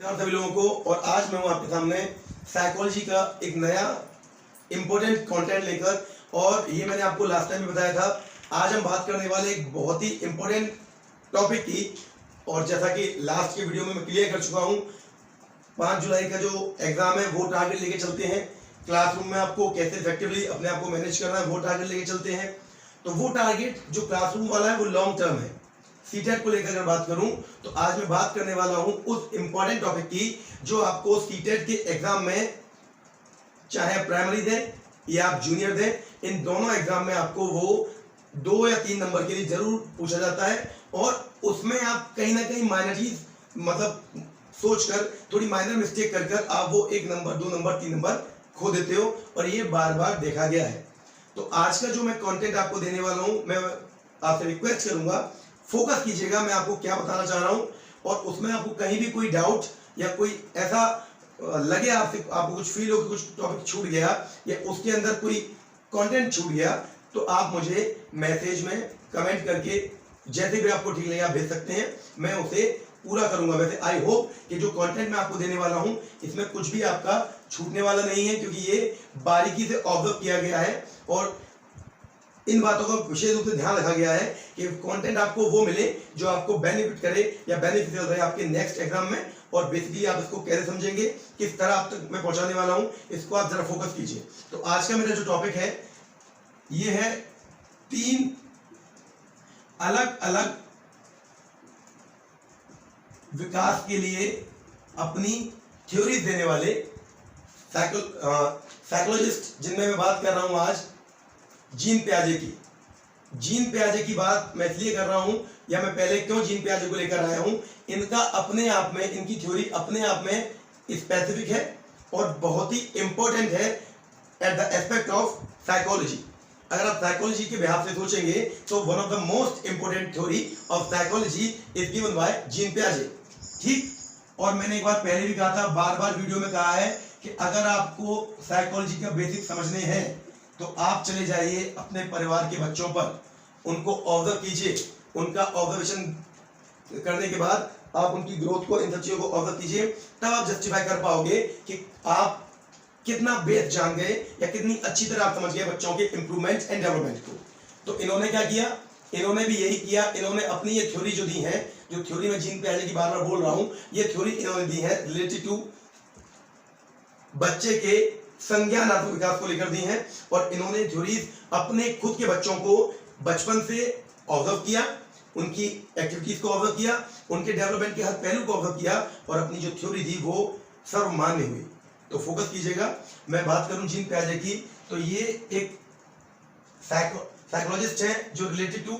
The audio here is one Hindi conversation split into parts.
नमस्कार सभी लोगों को। और आज मैं हूं आपके सामने साइकोलॉजी का एक नया इंपॉर्टेंट कंटेंट लेकर। और ये मैंने आपको लास्ट टाइम भी बताया था, आज हम बात करने वाले एक बहुत ही इंपॉर्टेंट टॉपिक की। और जैसा कि लास्ट के वीडियो में मैं क्लियर कर चुका हूं, 5 जुलाई का जो एग्जाम है वो टारगेट लेके चलते हैं। क्लासरूम में आपको कैसे इफेक्टिवली अपने आप को मैनेज करना है वो टारगेट लेके चलते हैं। तो वो टारगेट जो क्लासरूम वाला है वो लॉन्ग टर्म है। सीटेट को लेकर अगर बात करूं तो आज मैं बात करने वाला हूं उस इंपॉर्टेंट टॉपिक की जो आपको सीटेट के एग्जाम में, चाहे प्राइमरी दें या आप जूनियर दें, इन दोनों एग्जाम में आपको वो 2 या 3 नंबर के लिए जरूर पूछा जाता है। और उसमें आप कहीं ना कहीं माइनर चीज मतलब सोचकर, थोड़ी माइनर मिस्टेक कर आप वो 1 नंबर, 2 नंबर, 3 नंबर खो देते हो। और ये बार बार देखा गया है। तो आज का जो मैं कंटेंट आपको देने वाला हूं, मैं आपसे रिक्वेस्ट करूंगा फोकस कीजिएगा मैं आपको क्या बताना चाह रहा हूं। और उसमें आपको कहीं भी कोई डाउट या कोई ऐसा लगे आपको कुछ फील हो कि कुछ टॉपिक छूट गया या उसके अंदर कोई कंटेंट छूट गया, तो आप मुझे मैसेज में कमेंट करके जैसे भी आपको ठीक लगे आप भेज सकते हैं, मैं उसे पूरा करूंगा। वैसे आई होप कि जो कंटेंट मैं आपको देने वाला हूं इसमें कुछ भी आपका छूटने वाला नहीं है, क्योंकि ये बारीकी से ऑब्जर्व किया गया है और इन बातों का विशेष रूप से ध्यान रखा गया है कि कंटेंट आपको वो मिले जो आपको बेनिफिट करे या बेनिफिशियल रहे आपके नेक्स्ट एग्जाम में। और बेसिकली आप इसको कैसे समझेंगे, किस तरह आप तक मैं पहुंचाने वाला हूं, इसको आप जरा फोकस कीजिए। तो आज का मेरा जो टॉपिक है ये है 3 अलग अलग विकास के लिए अपनी थ्योरीज देने वाले साइकोलॉजिस्ट, जिनमें मैं बात कर रहा हूं आज जीन पियाजे की। जीन पियाजे की बात मैं इसलिए कर रहा हूं, या मैं पहले क्यों जीन पियाजे को लेकर आया हूं, इनका अपने आप में, इनकी थ्योरी अपने आप में स्पेसिफिक है और बहुत ही इंपॉर्टेंट है at the aspect of psychology. अगर आप साइकोलॉजी के बिहाफ से सोचेंगे तो one of the most important theory of psychology is given by Jean पियाजे। ठीक। और मैंने एक बार पहले भी कहा था, बार बार वीडियो में कहा है कि अगर आपको साइकोलॉजी का बेसिक समझने हैं तो आप चले जाइए अपने परिवार के बच्चों पर, उनको ऑब्जर्व कीजिए। उनका ऑब्जर्वेशन करने के बाद आप उनकी ग्रोथ को, इन सब चीजों को ऑब्जर्व कीजिए, तब आप जस्टिफाई कर पाओगे कि आप कितना बेस जान गए या कितनी अच्छी तरह आप समझ गए बच्चों के इंप्रूवमेंट एंड डेवलपमेंट को। तो इन्होंने क्या किया, इन्होंने भी यही किया। इन्होंने अपनी ये थ्योरी जो दी है, जो थ्योरी में जीन पियाजे की बार बार बोल रहा हूं, ये थ्योरी इन्होंने दी है रिलेटेड टू बच्चे के संज्ञानात्मक विकास को लेकर दी है। और इन्होंने थ्योरीज अपने खुद के बच्चों को बचपन से ऑब्जर्व किया, उनकी एक्टिविटीज को ऑब्जर्व किया, उनके डेवलपमेंट के हर पहलू को ऑब्जर्व किया और अपनी जो थ्योरी थी वो सर्वमान्य हुई। तो फोकस कीजिएगा। मैं बात करूं जीन पियाजे की, तो ये एक साइकोलॉजिस्ट है जो रिलेटेड टू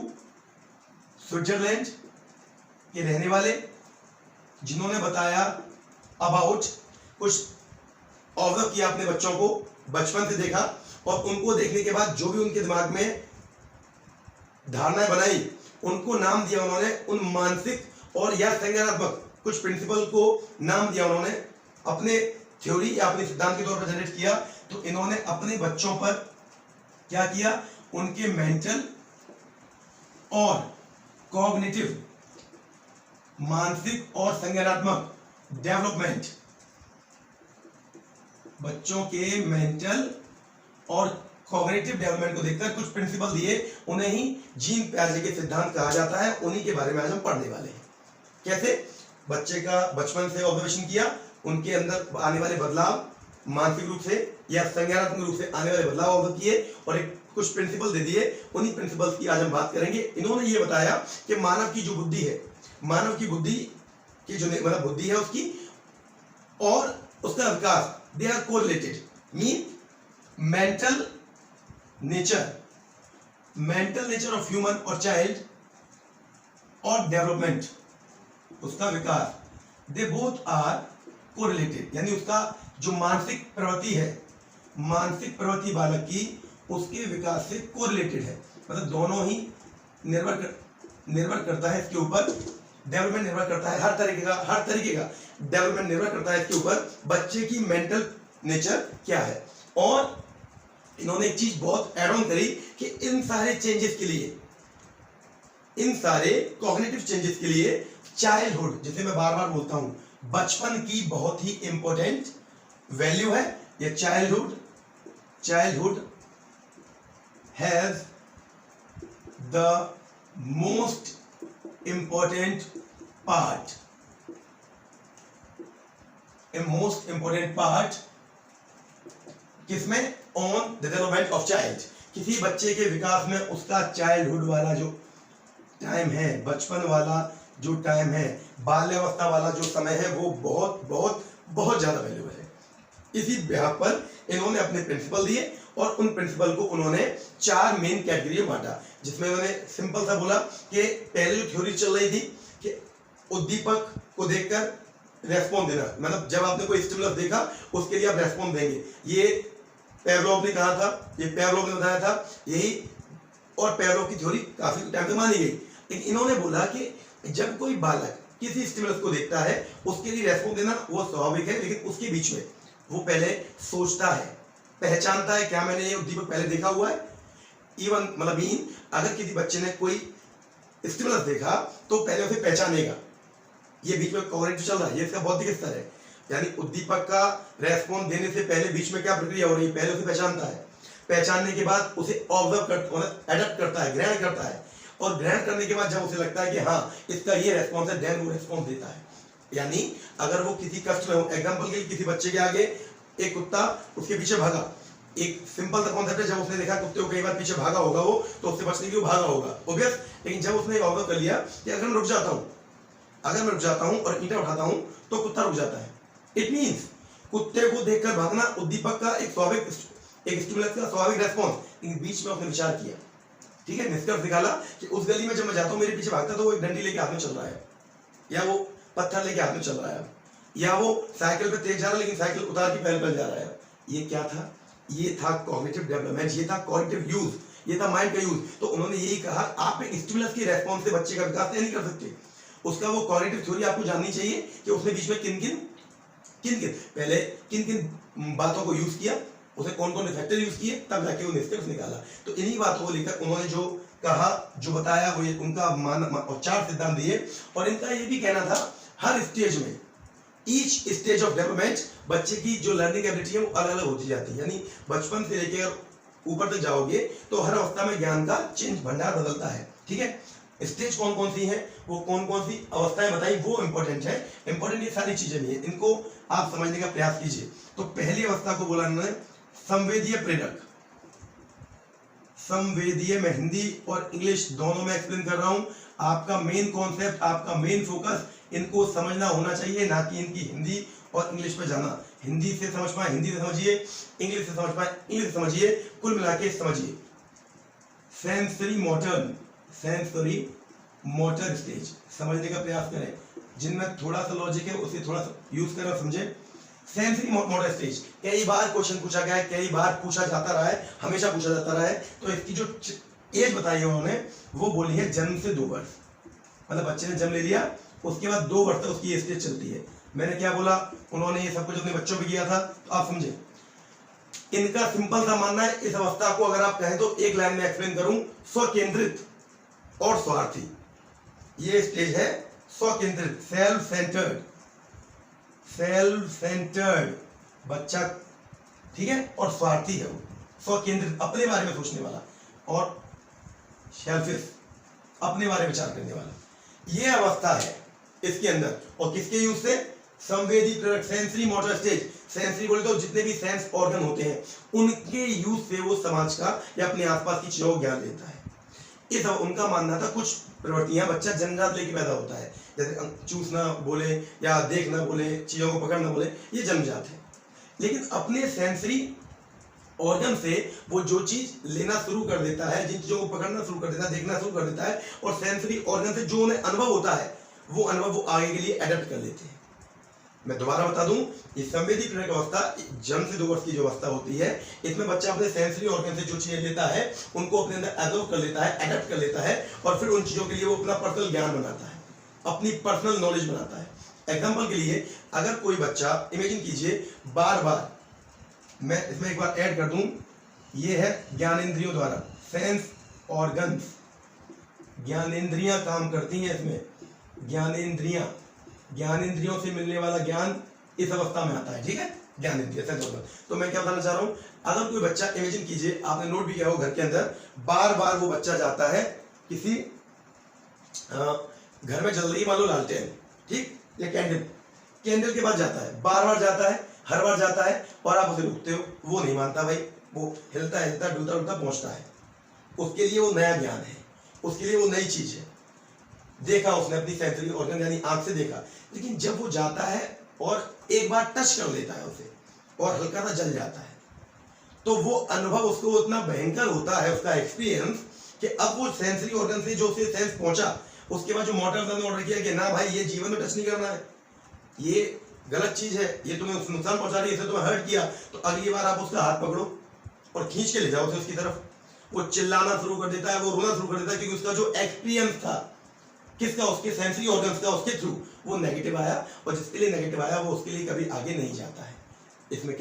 स्विट्जरलैंड के रहने वाले, जिन्होंने बताया अबाउट, कुछ ऑब्जर्व किया अपने बच्चों को, बचपन से देखा और उनको देखने के बाद जो भी उनके दिमाग में धारणाएं बनाई, उनको नाम दिया उन्होंने। उन मानसिक और या संज्ञानात्मक कुछ प्रिंसिपल को नाम दिया उन्होंने, अपने थ्योरी या अपने सिद्धांत के तौर पर जनरेट किया। तो इन्होंने अपने बच्चों पर क्या किया, उनके मेंटल और कॉग्निटिव, मानसिक और संज्ञानात्मक डेवलपमेंट, बच्चों के मेंटल और कॉग्निटिव डेवलपमेंट को देखकर कुछ प्रिंसिपल दिए। उन्हें ही जीन पियाजे के सिद्धांत कहा जाता है। उन्हीं के बारे में आज हम पढ़ने वाले हैं। कैसे बच्चे का बचपन से ऑब्जर्वेशन किया, उनके अंदर आने वाले बदलाव, मानसिक रूप से या संज्ञानात्मक रूप से आने वाले बदलाव ऑब्जर्व किए और एक कुछ प्रिंसिपल दे दिए। उन्हीं प्रिंसिपल्स की आज हम बात करेंगे। इन्होंने ये बताया कि मानव की जो बुद्धि है, मानव की बुद्धि की जो मतलब बुद्धि है उसकी और उसका विकास, they are correlated, mean mental nature of human or child और development, उसका विकास, they both are correlated। यानी उसका जो मानसिक प्रवृत्ति है, मानसिक प्रवृत्ति बालक की, उसके विकास से कोरिलेटेड है। मतलब दोनों ही निर्भर करता है इसके ऊपर, डेवलपमेंट निर्भर करता है, हर तरीके का डेवलपमेंट निर्भर करता है इसके ऊपर बच्चे की मेंटल नेचर क्या है। और इन्होंने एक चीज बहुत ऐड ऑन करी कि इन सारे चेंजेस के लिए, इन सारे कॉग्निटिव चेंजेस के लिए चाइल्डहुड, जिसे मैं बार बार बोलता हूं, बचपन की बहुत ही इंपॉर्टेंट वैल्यू है। ये childhood has the most important part, किसमें? On the development of child. किसी बच्चे के विकास में उसका चाइल्डहुड वाला जो टाइम है, बचपन वाला जो टाइम है, बाल्यावस्था वाला जो समय है, वो बहुत बहुत बहुत ज्यादा वैल्यूबल है। इसी बिहाफ पर इन्होंने अपने प्रिंसिपल दिए और उन प्रिंसिपल को उन्होंने 4 मेन कैटेगरी में बांटा, जिसमें उन्होंने सिंपल सा बोला कि पहले जो थ्योरी चल रही थी कि उद्दीपक को देखकर रेस्पॉन्स देना, मतलब जब आपने कोई स्टिमुलस देखा उसके लिए आप रेस्पॉन्स देंगे। ये पेवलोव ने कहा था, ये पेवलोव ने बताया था यही, और पेवलोव की थ्योरी काफी टाइम तक मानी गई। लेकिन इन्होंने बोला कि जब कोई बालक किसी स्टिमुलस को देखता है उसके लिए रेस्पॉन्स देना वो स्वाभाविक है, लेकिन उसके बीच में वो पहले सोचता है, पहचानता है क्या मैंने ये उद्दीपक पहले देखा हुआ है। इवन मतलब अगर किसी बच्चे ने कोई स्टिमुलस देखा तो पहले उसे पहचानेगा, ये बीच में कॉग्निटिव चल रहा है, ये इसका बौद्धिक स्तर है। यानी उद्दीपक का रेस्पॉन्स देने से पहले बीच में क्या प्रक्रिया हो रही है, पहले उसे पहचानता है, पहचानने के बाद उसे ऑब्जर्व करता, एडप्ट करता है, ग्रहण करता है, और ग्रहण करने के बाद जब उसे लगता है कि हाँ इसका ये रेस्पॉन्स है, देन वो रेस्पॉन्स देता है। यानी अगर वो किसी कष्ट में हो, एग्जाम्पल के लिए किसी बच्चे के आगे एक कुत्ता उसके पीछे भागा, एक सिंपल सा कॉन्सेप्ट है, जब उसने देखा कुत्ते को कई बार पीछे भागा होगा वो, तो उससे बचने के लिए भागा होगा ऑब्वियस। लेकिन जब उसने ऑब्जर्व कर लिया कि अगर मैं रुक जाता हूं और ईंटा उठाता हूं तो कुत्ता रुक जाता है, इट मींस कुत्ते को देखकर भागना उद्दीपक का एक स्टिमुलस का स्वाभाविक रेस्पॉन्स। लेकिन बीच में उसने विचार किया, ठीक है, निष्कर्ष निकाला कि उस गली में जब मैं जाता हूं मेरे पीछे भागता तो वो एक डंडी लेके हाथ में चल रहा है, या वो पत्थर लेके हाथ में चल रहा है, या वो साइकिल पे तेज जा रहा है लेकिन साइकिल उतार के पैदल जा रहा है। ये क्या था? ये था कॉग्निटिव डेवलपमेंट, ये था कॉग्निटिव यूज, ये था माइंड का यूज। तो उन्होंने यही कहा आप एक स्टिमुलस के रेस्पॉन्स से बच्चे का विकास नहीं कर सकते, उसका वो कॉग्निटिव थ्योरी आपको जाननी चाहिए कि उसने बीच में किन किन बातों को यूज किया, उसे कौन कौन फैक्टर यूज किए, तब जाके वो निष्कर्ष निकाला। तो इन्हीं बातों को लेकर उन्होंने जो कहा, जो बताया, वो ये उनका और 4 सिद्धांत दिए। और इनका ये भी कहना था हर स्टेज में, ईच स्टेज ऑफ डेवलपमेंट, बच्चे की जो लर्निंग एबिलिटी है वो अलग अलग होती जाती है। यानी बचपन से लेकर ऊपर तक जाओगे तो हर अवस्था में ज्ञान का चेंज भंडार बदलता है, ठीक है। स्टेज कौन कौन सी है, वो कौन कौन सी अवस्थाएं बताई, वो इंपॉर्टेंट है। इंपॉर्टेंट ये सारी चीजें नहीं है, इनको आप समझने का प्रयास कीजिए। तो पहली अवस्था को बोला इन्होंने संवेदीय प्रेरक। संवेदीय, मैं हिंदी और इंग्लिश दोनों में एक्सप्लेन कर रहा हूं। आपका मेन कॉन्सेप्ट, आपका मेन फोकस इनको समझना होना चाहिए, ना कि इनकी हिंदी और इंग्लिश पे जाना। हिंदी से समझ पाए हिंदी से समझिए, इंग्लिश से समझ पाए इंग्लिश से समझिए, कुल मिला के समझिए। सेंसरी मोटर स्टेज समझने का प्रयास करें, जिनमें थोड़ा सा लॉजिक है उसे थोड़ा सा यूज करें, समझे। सेंसरी मोटर स्टेज कई बार क्वेश्चन पूछा गया है, कई बार पूछा जाता रहा है, हमेशा पूछा जाता रहा है। तो इसकी जो एज बताई है उन्होंने, वो बोली है जन्म से 2 वर्ष, मतलब बच्चे ने जन्म ले लिया उसके बाद 2 वर्ष तक उसकी स्टेज चलती है। मैंने क्या बोला, उन्होंने ये सब कुछ अपने बच्चों पे किया था, तो आप समझे। इनका सिंपल सा मानना है, इस अवस्था को अगर आप कहें तो एक लाइन में एक्सप्लेन करूं, स्वकेंद्रित और स्वार्थी। ये स्टेज है स्वकेंद्रित, सेल्फ सेंटर्ड बच्चा, ठीक है, और स्वार्थी है वो, स्वकेंद्रित, अपने बारे में सोचने वाला, और सेल्फिश, अपने बारे में विचार करने वाला। ये अवस्था है इसके अंदर, और किसके यूज से? संवेदी प्रेरक, सेंसरी मोटर स्टेज। सेंसरी बोले तो जितने भी सेंस ऑर्गन होते हैं उनके यूज से वो समाज का या अपने आसपास की चीजों को ज्ञान लेता है। इस उनका मानना था कुछ प्रवृत्तियां बच्चा जन्मजात लेके पैदा होता है, जैसे चूसना बोले या देखना बोले, चीजों को पकड़ना बोले, ये जन्मजात है। लेकिन अपने सेंसरी ऑर्गन से वो जो चीज लेना शुरू कर देता है, जिन चीजों को पकड़ना शुरू कर देता है, देखना शुरू कर देता है, और सेंसरी ऑर्गन से जो उन्हें अनुभव होता है वो अनुभव वो आगे के लिए एडेप्ट कर लेते हैं। मैं दोबारा बता दूं, ये संवेदी प्रेरक अवस्था जन्म से 2 वर्ष की जो अवस्था होती है, इसमें बच्चा अपने सेंसरी ऑर्गन से जो चीजें लेता है उनको अपने अंदर एब्जॉर्ब कर लेता है, एडेप्ट कर लेता है, और फिर उन चीजों के लिए वो अपना पर्सनल ज्ञान बनाता है, अपनी पर्सनल नॉलेज बनाता है। एग्जाम्पल के लिए, अगर कोई बच्चा, इमेजिन कीजिए, बार बार, मैं इसमें एक बार ऐड कर दूं, ये है ज्ञानेंद्रियों द्वारा, सेंस ऑर्गन्स, ज्ञानेंद्रियां काम करती हैं इसमें, ज्ञानेंद्रियां ज्ञान इंद्रियों से मिलने वाला ज्ञान इस अवस्था में आता है, ठीक है, ज्ञान इंद्रिय सेंस ऑर्गन। तो मैं क्या बताना चाह रहा हूं, अगर कोई बच्चा, इमेजिन कीजिए, आपने नोट भी किया हो घर के अंदर, बार बार वो बच्चा जाता है किसी घर में जल रही मान लो लालटेन, ठीक, या कैंडल के पास जाता है, बार बार जाता है, हर बार जाता है, और आप उसे रोकते हो, वो नहीं मानता भाई, वो हिलता हिलता डुलता डुलता पहुंचता है। उसके लिए वो नया ज्ञान है, उसके लिए वो नई चीज है, देखा उसने अपनी सेंसरी ऑर्गन यानी आंख से देखा। लेकिन जब वो जाता है और एक बार टच कर लेता है उसे और हल्का सा जल जाता है, तो वो अनुभव उसको उतना भयंकर होता है, उसका एक्सपीरियंस, कि अब वो सेंसरी ऑर्गन से जो उसे सेंस पहुंचा, उसके बाद जो मोटर ने ऑर्डर किया कि ना भाई ये जीवन में टच नहीं करना है, ये गलत चीज है, ये तुम्हें नुकसान पहुंचा रही है, इसे तुम्हें हर्ट किया, तो अगली बार आप उसका हाथ पकड़ो और खींच के ले जाओ उसे उसकी तरफ। वो चिल्लाना शुरू कर देता है, वो रोना शुरू कर देता है, क्योंकि उसका जो एक्सपीरियंस था किसका, उसके सेंसरी ऑर्गन्स का, उसके थ्रू वो नेगेटिव आया, और जिसके लिए नेगेटिव आया वो उसके लिए कभी आगे नहीं जाता है। इसमें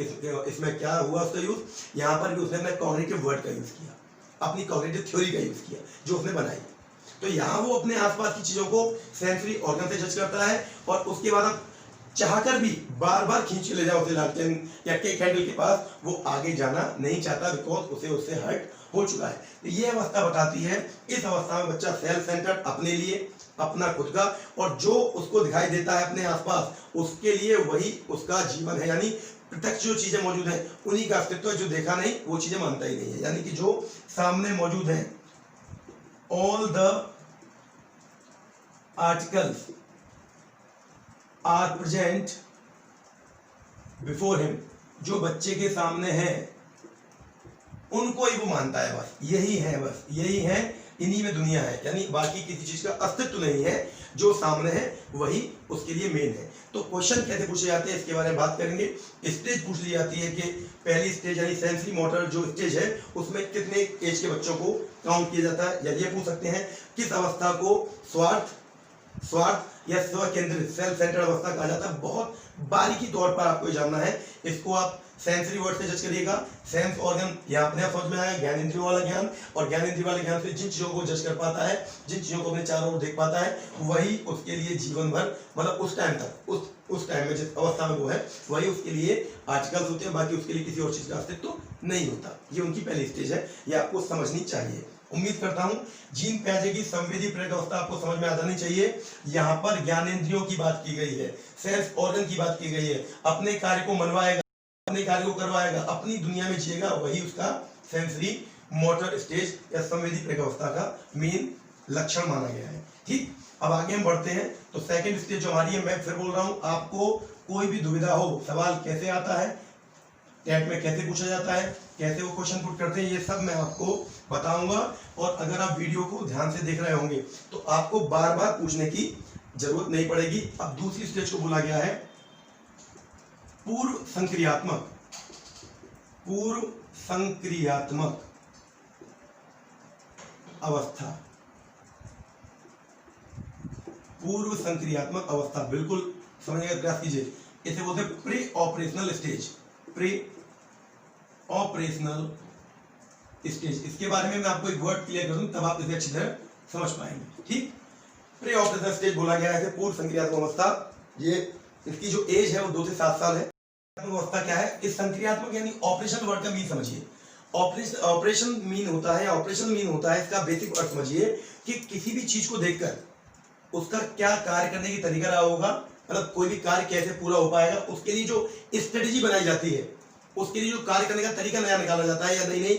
क्या हुआ उसका यूज, यहाँ पर भी उसने अपने कॉग्निटिव वर्ड का यूज किया, अपनी कॉग्निटिव थ्योरी का यूज किया जो उसने बनाई। तो यहाँ वो अपने आसपास की चीजों को सेंसरी ऑर्गन से जज करता है, और उसके बाद अब चाहकर भी बार बार खींच के ले जाओ उसे लालटेन या कैंडल के पास, वो आगे जाना नहीं चाहता, बिकॉज उसे उससे हर्ट हो चुका है। तो ये अवस्था बताती है, इस अवस्था में बच्चा सेल्फ सेंटर्ड, अपने लिए, अपना खुद का, और जो उसको दिखाई देता है अपने आसपास उसके लिए वही उसका जीवन है, यानी प्रत्यक्ष जो चीजें मौजूद हैं उन्हीं का अस्तित्व है, जो देखा नहीं वो चीजें मानता ही नहीं है। यानी कि जो सामने मौजूद है, all the articles are present before him, जो बच्चे के सामने है उनको ही वो मानता है, बस यही है, बस यही है, इन्हीं में दुनिया है, यानी बाकी किसी चीज का अस्तित्व नहीं है, जो सामने है वही उसके लिए मेन है। तो क्वेश्चन कैसे पूछे जाते हैं इसके बारे में बात करेंगे। स्टेज पूछ ली जाती है कि पहली स्टेज यानी सेंसरी मोटर जो स्टेज है उसमें कितने एज के बच्चों को काउंट किया जाता है, या ये पूछ सकते हैं किस अवस्था को स्वार्थ या स्व केंद्रित सेल्फ सेंटर्ड अवस्था कहा जाता है। बहुत बारीकी तौर पर आपको जानना है, इसको आप सेंसरी वर्ड से जज करिएगा। सेंस ऑर्गन यहाँ अपने आप समझ में आया, ज्ञान इंद्रियों वाला ज्ञान, और ज्ञान इंद्रियों वाले ज्ञान से जिन चीजों को जज कर पाता है, जिन चीजों को अपने चारों ओर देख पाता है, वही उसके लिए जीवन भर, मतलब उस टाइम तक, उस टाइम में जिस अवस्था में वो है वही उसके लिए आर्टिकल्स होते हैं, बाकी उसके लिए किसी और चीज का अस्तित्व नहीं होता। ये उनकी पहली स्टेज है, ये आपको समझनी चाहिए। उम्मीद करता हूं जीन प्याजे की संवेदी प्रेरक अवस्था आपको समझ में आ जानी चाहिए। यहाँ पर ज्ञानेंद्रियों की बात की गई है, सेंस ऑर्गन की बात की गई है, अपने कार्य को मनवाएगा, अपने कार्य को करवाएगा, अपनी दुनिया में जिएगा, वही उसका सेंसरी मोटर स्टेज या संवेदी प्रेरक अवस्था का मेन लक्षण माना गया है। ठीक, अब आगे हम बढ़ते हैं। तो सेकंड स्टेज जो हमारी है, मैं फिर बोल रहा हूं, आपको कोई भी दुविधा हो, सवाल कैसे आता है, टेट में कैसे पूछा जाता है, कैसे वो क्वेश्चन पुट करते हैं, ये सब मैं आपको बताऊंगा। और अगर आप वीडियो को ध्यान से देख रहे होंगे तो आपको बार बार पूछने की जरूरत नहीं पड़ेगी। अब दूसरी स्टेज को बोला गया है पूर्व संक्रियात्मक अवस्था। पूर्व संक्रियात्मक अवस्था बिल्कुल समझने का प्रयास कीजिए। इसे बोलते हैं pre operational stage, pre operational stage. इसके बारे में मैं आपको एक वर्ड क्लियर करूं तब आप इसे अच्छी तरह समझ पाएंगे। ठीक, प्री ऑपरेशनल स्टेज बोला गया है पूर्व संक्रियात्मक अवस्था। ये इसकी जो एज है वो 2 से 7 साल है। अवस्था क्या है, इस संक्रियात्मक यानी ऑपरेशन वर्ड का मीन समझिए। ऑपरेशन मीन होता है, ऑपरेशन मीन होता है, इसका बेसिक अर्थ समझिए कि किसी भी चीज को देखकर उसका क्या कार्य करने की तरीका रहा होगा, मतलब कोई भी कार्य कैसे पूरा हो पाएगा, उसके लिए जो स्ट्रेटेजी बनाई जाती है, उसके लिए जो कार्य करने का तरीका नया निकाला जाता है, या नई नई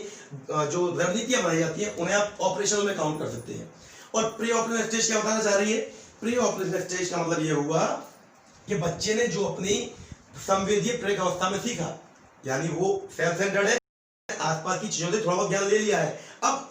जो रणनीतियां बनाई जाती हैं, उन्हें आप ऑपरेशनल में काउंट कर सकते हैं। और प्री ऑपरेशनल स्टेज क्या बताना चाह रही है, प्री ऑपरेशनल स्टेज का मतलब ये हुआ कि बच्चे ने जो अपनी संवेदीय प्रेरक अवस्था में सीखा, यानी वो सेल्फ सेंटर्ड है, आसपास की चीजों से थोड़ा बहुत ज्ञान ले लिया है, अब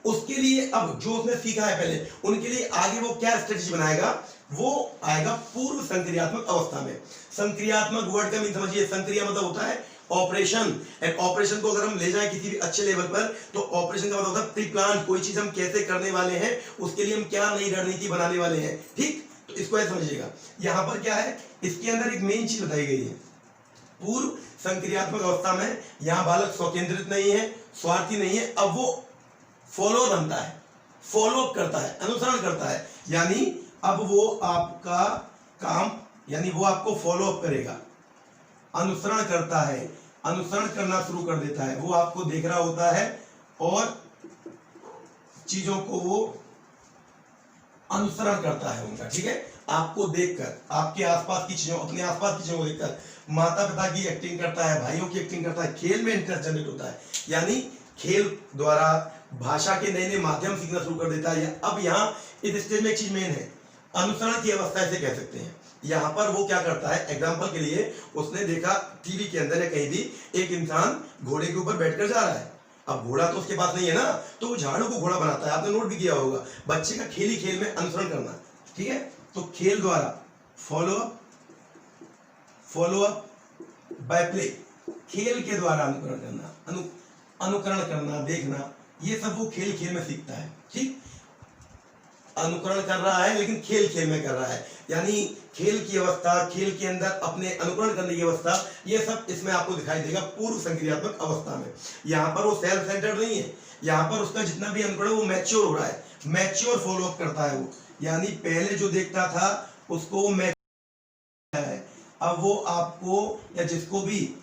उसके लिए अब जो उसने सीखा है पहले, उनके लिए आगे वो क्या स्ट्रेटेजी बनाएगा, वो आएगा पूर्व संक्रियात्मक अवस्था में। संक्रियात्मक वर्ड का मीन समझिए, संक्रिया मतलब होता है ऑपरेशन, एंड ऑपरेशन को अगर हम ले जाए किसी भी अच्छे लेवल पर तो ऑपरेशन का मतलब होता है प्री प्लान, कोई चीज हम कैसे करने वाले हैं, उसके लिए हम क्या नई रणनीति बनाने वाले हैं। ठीक, तो इसको ऐसे समझिएगा। यहां पर क्या है, इसके अंदर एक मेन चीज बताई गई है, पूर्व संक्रियात्मक अवस्था में यहां बालक स्वकेंद्रित नहीं है, स्वार्थी नहीं है, अब वो फॉलोअर बनता है, फॉलो अप करता है, अनुसरण करता है, यानी अब वो आपका काम, यानी वो आपको फॉलो अप करेगा, अनुसरण करता है, अनुसरण करना शुरू कर देता है, वो आपको देख रहा होता है और चीजों को वो अनुसरण करता है उनका, ठीक है। आपको देखकर, आपके आसपास की चीजों, अपने आसपास की चीजों को देखकर माता पिता की एक्टिंग करता है, भाइयों की एक्टिंग करता है, खेल में इंटरेस्ट जनरेट होता है, यानी खेल द्वारा भाषा के नए नए माध्यम सीखना शुरू कर देता है। अब यहाँ इस स्टेज में एक चीज मेन है, अनुसरण की अवस्था इसे कह सकते हैं। यहाँ पर वो क्या करता है, एग्जाम्पल के लिए उसने देखा टीवी के अंदर या कहीं भी एक इंसान घोड़े के ऊपर बैठकर जा रहा है। अब घोड़ा तो उसके पास नहीं है ना, तो वो झाड़ू को घोड़ा बनाता है। आपने नोट भी किया होगा, बच्चे का खेल ही खेल में अनुसरण करना, ठीक है। तो खेल द्वारा फॉलो अप बाय प्ले, खेल के द्वारा अनुकरण करना, अनुकरण करना, देखना, ये सब वो खेल खेल में सीखता है, ठीक। अनुकरण कर रहा है लेकिन खेल खेल में कर रहा है, यानी खेल की अवस्था, खेल के अंदर अपने अनुकरण करने की अवस्था, ये सब इसमें आपको दिखाई देगा पूर्व संक्रियात्मक अवस्था में। यहाँ पर वो सेल्फ सेंटर्ड नहीं है, यहाँ पर उसका जितना भी अनुकरण वो मैच्योर हो रहा है, मैच्योर फॉलो अप करता है वो, यानी पहले जो देखता था उसको वो है, अब वो आपको या जिसको भी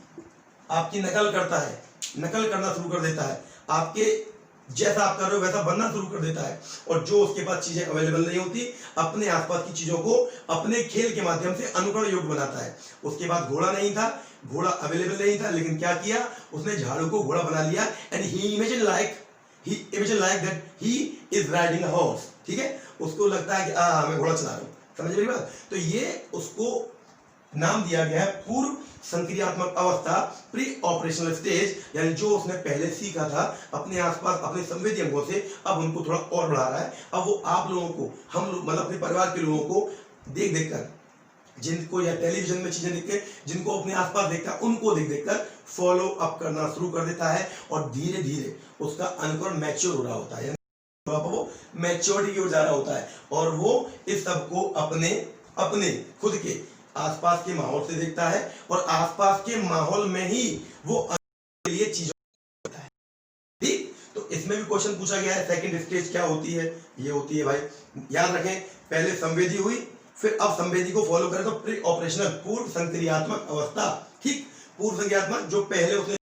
आपकी नकल करता है, नकल करना शुरू कर देता है, आपके जैसा आप कर रहे हो वैसा बनना शुरू कर देता है। और जो उसके पास चीजें अवेलेबल नहीं होती, अपने आसपास की चीजों को अपने खेल के माध्यम से अनुकरण योग्य बनाता है। उसके पास घोड़ा नहीं था, घोड़ा अवेलेबल नहीं था, लेकिन क्या किया उसने, झाड़ू को घोड़ा बना लिया, and he imagine like that he is riding a horse, ठीक है। उसको लगता है कि मैं घोड़ा चला रहा हूं, समझ रही बात। तो ये उसको नाम दिया गया है पूर्व संक्रियात्मक अवस्था, प्री ऑपरेशनल स्टेज, यानी जो उसने पहले सीखा था अपने आसपास अपने संवेदी अंगों से, अब उनको थोड़ा और बढ़ा रहा है। अब वो आप लोगों को, हम लोग मतलब अपने परिवार के लोगों को देख देख कर, जिनको या टेलीविजन में चीजें देख के, जिनको अपने आसपास देखता है उनको देख देख कर फॉलो अप करना शुरू कर देता है, और धीरे धीरे उसका अनुकरण मैच्योर हो रहा होता है, वो मैच्योरिटी की ओर जा रहा होता है, और वो इस सब को अपने खुद के आसपास के माहौल से देखता है, और आसपास के माहौल में ही वो के लिए चीजों होता है, ठीक। तो इसमें भी क्वेश्चन पूछा गया है, सेकंड स्टेज क्या होती है, ये होती है भाई, याद रखें, पहले संवेदी हुई, फिर अब संवेदी को फॉलो करें तो प्री ऑपरेशनल, पूर्व संक्रियात्मक अवस्था, ठीक। पूर्व संक्रियात्मक जो पहले उसने,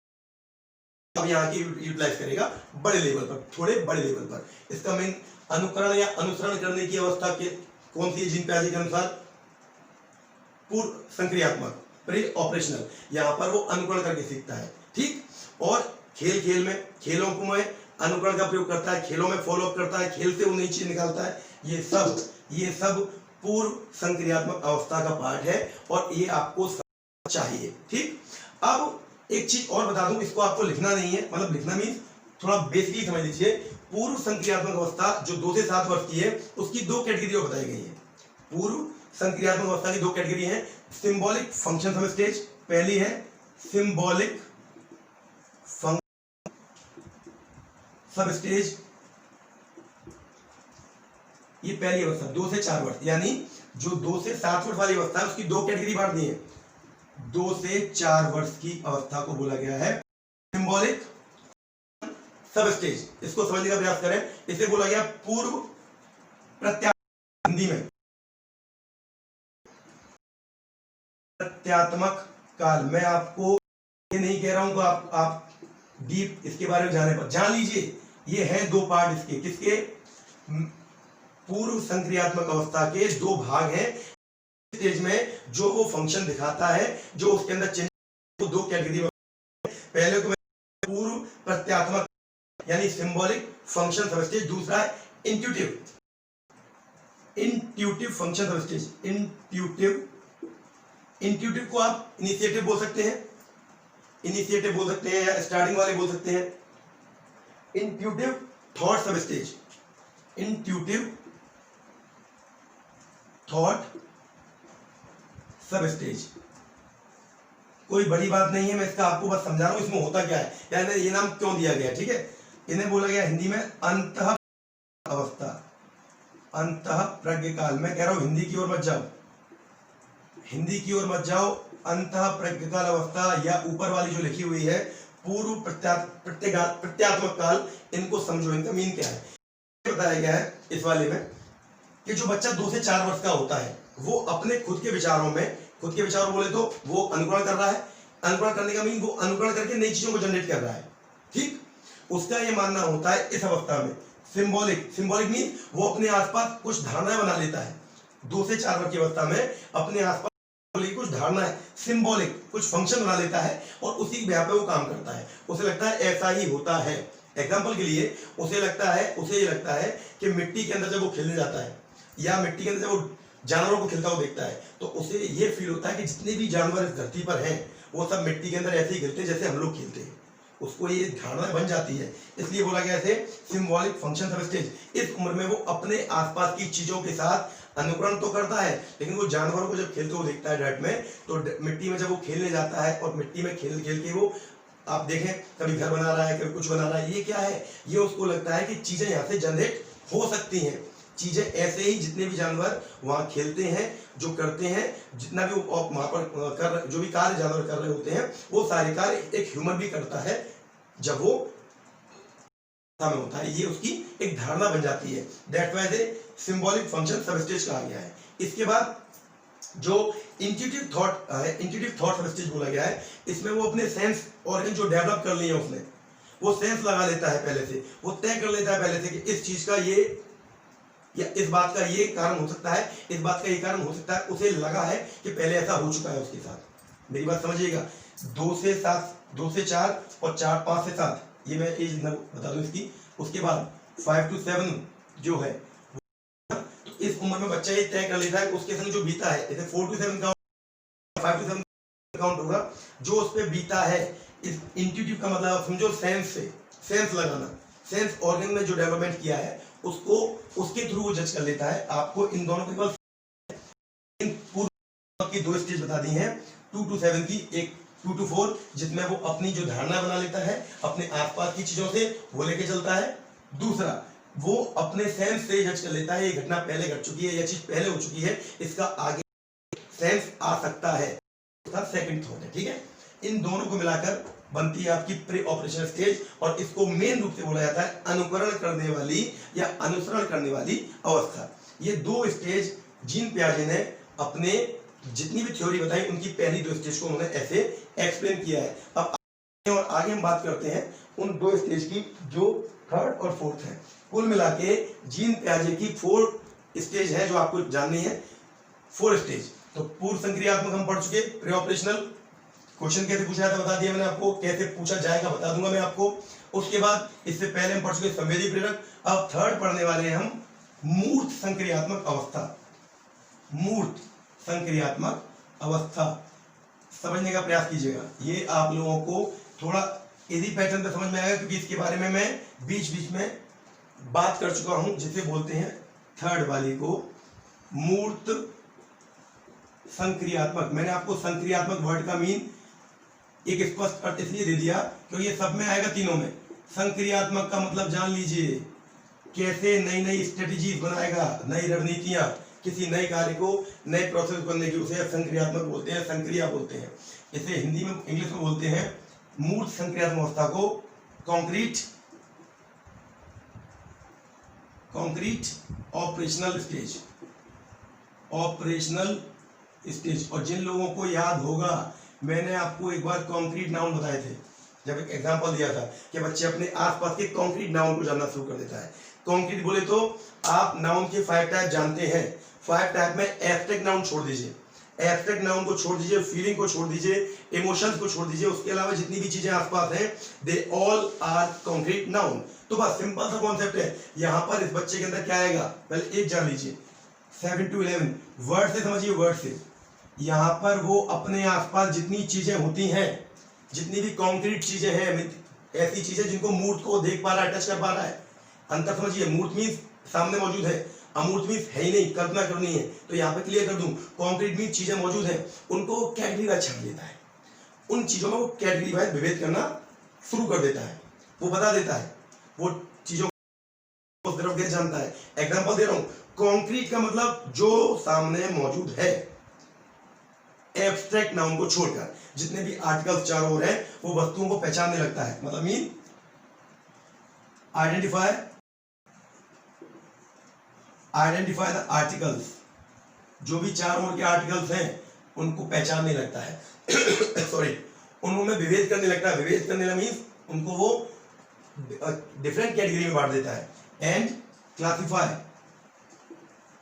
अब यहाँ की यूटिलाइज करेगा बड़े लेवल पर, थोड़े बड़े लेवल पर। इसका मेन अनुकरण या अनुसरण करने की अवस्था के कौन सी, जीन पियाजे के अनुसार पूर्व संक्रियात्मक, प्री ऑपरेशनल, यहाँ पर वो अनुकरण करके सीखता है, ठीक। और खेल खेल में, खेलों को में अनुकरण का प्रयोग करता है, खेलों में फॉलो अप करता है, खेल से वो नई चीज निकालता है, ये सब पूर्व संक्रियात्मक अवस्था का पार्ट है, और ये आपको चाहिए, ठीक। अब एक चीज और बता दूं, इसको आपको लिखना नहीं है, मतलब लिखना मीन थोड़ा बेसिकली समझ लीजिए। पूर्व संक्रियात्मक अवस्था जो 2 से 7 वर्ष की है, उसकी 2 कैटेगरी बताई गई है। पूर्व संक्रियात्मक अवस्था की 2 कैटेगरी हैं, सिंबॉलिक फंक्शन सब स्टेज, पहली है सिंबॉलिक फंक्शन सब स्टेज, ये पहली अवस्था 2 से 4 वर्ष, यानी जो 2 से 7 वर्ष वाली अवस्था है उसकी 2 कैटेगरी बांट दी है। 2 से 4 वर्ष की अवस्था को बोला गया है सिंबॉलिक सब स्टेज। इसको समझने का प्रयास करें, इसे बोला गया पूर्व प्रत्यात्मक, हिंदी में प्रत्यात्मक काल। मैं आपको ये नहीं कह रहा हूं कि आप डीप इसके बारे में जाने पर जान लीजिए, ये है 2 पार्ट इसके, किसके, पूर्व संक्रियात्मक अवस्था के 2 भाग हैं। स्टेज में जो वो फंक्शन दिखाता है, जो उसके अंदर चेंज, 2 कैटेगरी में, पहले को पूर्व प्रत्यात्मक यानी सिंबॉलिक फंक्शन सब स्टेज, दूसरा है इंट्यूटिव फंक्शन सब स्टेज। इंट्यूटिव को आप इनिशिएटिव बोल सकते हैं, या स्टार्टिंग वाले बोल सकते हैं। इंट्यूटिव थॉट सब स्टेज, इंट्यूटिव थॉट सब स्टेज, कोई बड़ी बात नहीं है, मैं इसका आपको बस समझा रहा हूं इसमें होता क्या है, यानी ये नाम क्यों दिया गया, ठीक है। इन्हें बोला गया हिंदी में अंतः अवस्था, अंतः प्रज्ञ काल। मैं कह रहा हूं हिंदी की ओर मत जाओ, हिंदी की ओर मत जाओ, अंतः प्रज्ञ काल अवस्था, या ऊपर वाली जो लिखी हुई है पूर्व प्रत्यात्मक काल, इनको समझो, इनका मीन क्या है। बताया गया है इस वाले में कि जो बच्चा 2 से 4 वर्ष का होता है, वो अपने खुद के विचारों में, खुद के विचारों बोले तो वो अनुकरण कर रहा है। अनुकरण करने का मीन वो अनुकरण करके नई चीजों को जनरेट कर रहा है, ठीक। उसका ये मानना होता है इस अवस्था में सिंबॉलिक। सिंबॉलिक मीन वो अपने आसपास कुछ धारणाएं बना लेता है। 2 से 4 वर्ष की अवस्था में अपने आसपास कुछ धारणा है, सिंबॉलिक कुछ फंक्शन बना लेता है और उसी के बेस पे वो काम करता है। उसे लगता है ऐसा ही होता है। एग्जांपल के लिए उसे ये लगता है कि मिट्टी के अंदर जब वो खेलने जाता है या मिट्टी के अंदर जब वो जानवरों को खेलता हुआ देखता है तो उसे ये फील होता है कि जितने भी जानवर इस धरती पर हैं वो सब मिट्टी के अंदर ऐसे ही खेलते हैं जैसे हम लोग खेलते हैं। उसको ये धारणा बन जाती है, इसलिए बोला गया है सिंबॉलिक फंक्शन सब स्टेज। इस उम्र में वो अपने आसपास की चीजों के साथ अनुकरण तो करता है, लेकिन वो जानवरों को जब खेलते हुए देखता है डर्ट में, तो मिट्टी में जब वो खेलने जाता है और मिट्टी में खेल खेल के वो, आप देखें कभी घर बना रहा है कभी कुछ बना रहा है, ये क्या है, ये उसको लगता है कि चीजें यहाँ से जनरेट हो सकती हैं। चीजें ऐसे ही जितने भी जानवर वहां खेलते हैं, जो करते हैं, जितना भी वहां पर जो भी कार्य जानवर कर रहे होते हैं वो सारे कार्य एक ह्यूमन भी करता है जब वो में होता है। ये उसकी एक धारणा बन जाती है। That's why they symbolic function सब स्टेज कहा गया है। इसके बाद जो इंट्यूटिव थॉट सब स्टेज बोला गया है, इसमें वो अपने सेंस ऑर्गन जो डेवलप कर लिए उसने, वो सेंस लगा लेता है पहले से, वो तय कर लेता है पहले से कि इस चीज का ये या इस बात का ये कारण हो सकता है, इस बात का ये कारण हो सकता है। उसे लगा है कि पहले ऐसा हो चुका है उसके साथ। मेरी बात समझिएगा। 2 से 4 और 5 से 7 ये मैं एज बता दूं इसकी। उसके बाद 5 to 7 जो है, तो इस उम्र में बच्चा ये तय कर लेता है उसके संग जो बीता है, जैसे 4 to 7 का 5 to 7 काउंट होगा जो उस पे बीता है। इस इंट्यूटिव का मतलब समझो सेंस से, सेंस लगाना, सेंस ऑर्गन में जो डेवलपमेंट किया है उसको उसके थ्रू वो जज कर लेता है। आपको इन दोनों के पूर्व की 2 स्टेज बता दी हैं, 2 to 7 की, एक 2 to 4 जिसमें वो अपनी जो धारणा बना लेता है अपने आसपास की चीजों से वो लेके चलता है। दूसरा वो अपने सेंस से जज कर लेता है ये घटना पहले घट चुकी है, ये चीज पहले हो चुकी है, इसका आगे सेंस आ सकता है, उसका सेकंड थॉट है, ठीक है। इन दोनों को मिलाकर बनती है आपकी प्री ऑपरेशन स्टेज और इसको मेन रूप से बोला जाता है अनुकरण करने वाली या अनुसरण करने वाली अवस्था। ये 2 स्टेज जीन पियाजे ने अपने जितनी भी थ्योरी बताई उनकी पहली 2 स्टेज को उन्होंने ऐसे एक्सप्लेन किया है। अब और आगे हम बात करते हैं उन 2 स्टेज की जो थर्ड और फोर्थ है। कुल मिला के जीन पियाजे की 4 स्टेज है जो आपको जाननी है, 4 स्टेज। तो पूर्व संक्रियात्मक हम पढ़ चुके, प्री ऑपरेशनल क्वेश्चन कैसे पूछा जाता बता दिया मैंने आपको, कैसे पूछा जाएगा बता दूंगा मैं आपको। उसके बाद इससे पहले हम पढ़ चुके संवेदी प्रेरक। अब थर्ड पढ़ने वाले हैं हम मूर्त संक्रियात्मक अवस्था। मूर्त संक्रियात्मक अवस्था समझने का प्रयास कीजिएगा, ये आप लोगों को थोड़ा इजी पैटर्न पे समझ में आएगा क्योंकि इसके बारे में मैं बीच बीच में बात कर चुका हूं, जिसे बोलते हैं थर्ड वाली को मूर्त संक्रियात्मक। मैंने आपको संक्रियात्मक वर्ड का मीन एक स्पष्ट अर्थ इसलिए दे दिया क्योंकि ये सब में आएगा, तीनों में। संक्रियात्मक का मतलब जान लीजिए, कैसे नई नई स्ट्रेटेजीज बनाएगा, नई रणनीतियां, किसी नए कार्य को नए प्रोसेस करने की, उसे संक्रियात्मक बोलते हैं, संक्रिया बोलते हैं। इसे हिंदी में इंग्लिश में बोलते हैं मूर्त संक्रियात्मक अवस्था को concrete operational stage, operational stage. और जिन लोगों को याद होगा मैंने आपको एक बार कॉन्क्रीट नाउन बताए थे, जब एक एग्जांपल दिया था कि बच्चे अपने आसपास के कॉन्क्रीट नाउन को जानना शुरू कर देता है। कॉन्क्रीट बोले तो आप नाउन के 5 टाइप जानते हैं। 5 टाइप में एब्स्ट्रैक्ट नाउन छोड़ दीजिए, एब्स्ट्रैक्ट नाउन को छोड़ दीजिए, फीलिंग को छोड़ दीजिए, इमोशंस को छोड़ दीजिए, उसके अलावा जितनी भी चीजें आसपास हैं they all are concrete noun. तो बस सिंपल सा कॉन्सेप्ट है। यहाँ पर इस बच्चे के अंदर क्या आएगा, पहले एक जान लीजिए, 7 to 11 वर्ड से समझिए, वर्ड से। यहाँ पर वो अपने आसपास जितनी चीजें होती हैं, जितनी भी कॉन्क्रीट चीजें हैं, ऐसी चीजें जिनको मूर्त को देख पा रहा है, टच कर पा रहा है, अंतर समझिए। मूर्त मीन्स सामने मौजूद है, अमूर्त मीन्स है ही नहीं, कल्पना करनी है। तो यहाँ पे क्लियर कर दूं, कॉन्क्रीट मीन्स चीजें मौजूद हैं, उनको कैटेगरी छाप लेता है, उन चीजों में वो कैटेगरी वाइज विभेद करना शुरू कर देता है, वो बता देता है, वो चीजों को तरफ गैर जानता है। एग्जाम्पल दे रहा हूं, कॉन्क्रीट का मतलब जो सामने मौजूद है, एब्स्ट्रैक्ट नाउन को छोड़कर जितने भी आर्टिकल्स चारों ओर हैं वो वस्तुओं को पहचानने लगता है। मतलब मीन आइडेंटिफाई द आर्टिकल्स जो भी चारों ओर के आर्टिकल्स हैं उनको पहचानने लगता है सॉरी, उनमें विभेद करने लगता है। विभेद करने लगा मीन्स उनको वो डिफरेंट कैटेगरी में बांट देता है। And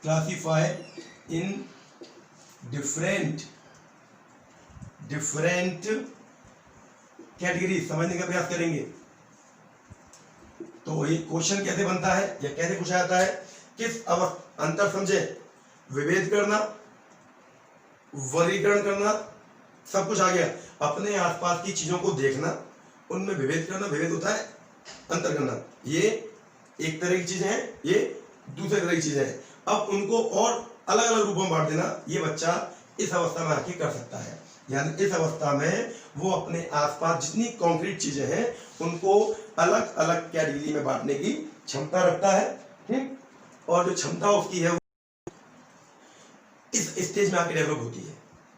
classify in different category समझने का प्रयास करेंगे। तो ये क्वेश्चन कैसे बनता है या कैसे पूछा जाता है, किस अंतर समझे, विभेद करना, वर्गीकरण करना, सब कुछ आ गया। अपने आसपास की चीजों को देखना, उनमें विभेद करना, विभेद होता है अंतर करना। ये एक तरह की चीजें हैं, ये दूसरे तरह की चीजें हैं। अब उनको और अलग अलग रूपों में बांट देना ये बच्चा इस अवस्था में आके कर सकता है। यानी इस अवस्था में वो अपने आसपास जितनी कॉन्क्रीट चीजें हैं उनको अलग अलग कैटेगरी में बांटने की क्षमता रखता है। ठीक, और जो क्षमता उसकी है वो इस स्टेज में आके डेवलप होती है।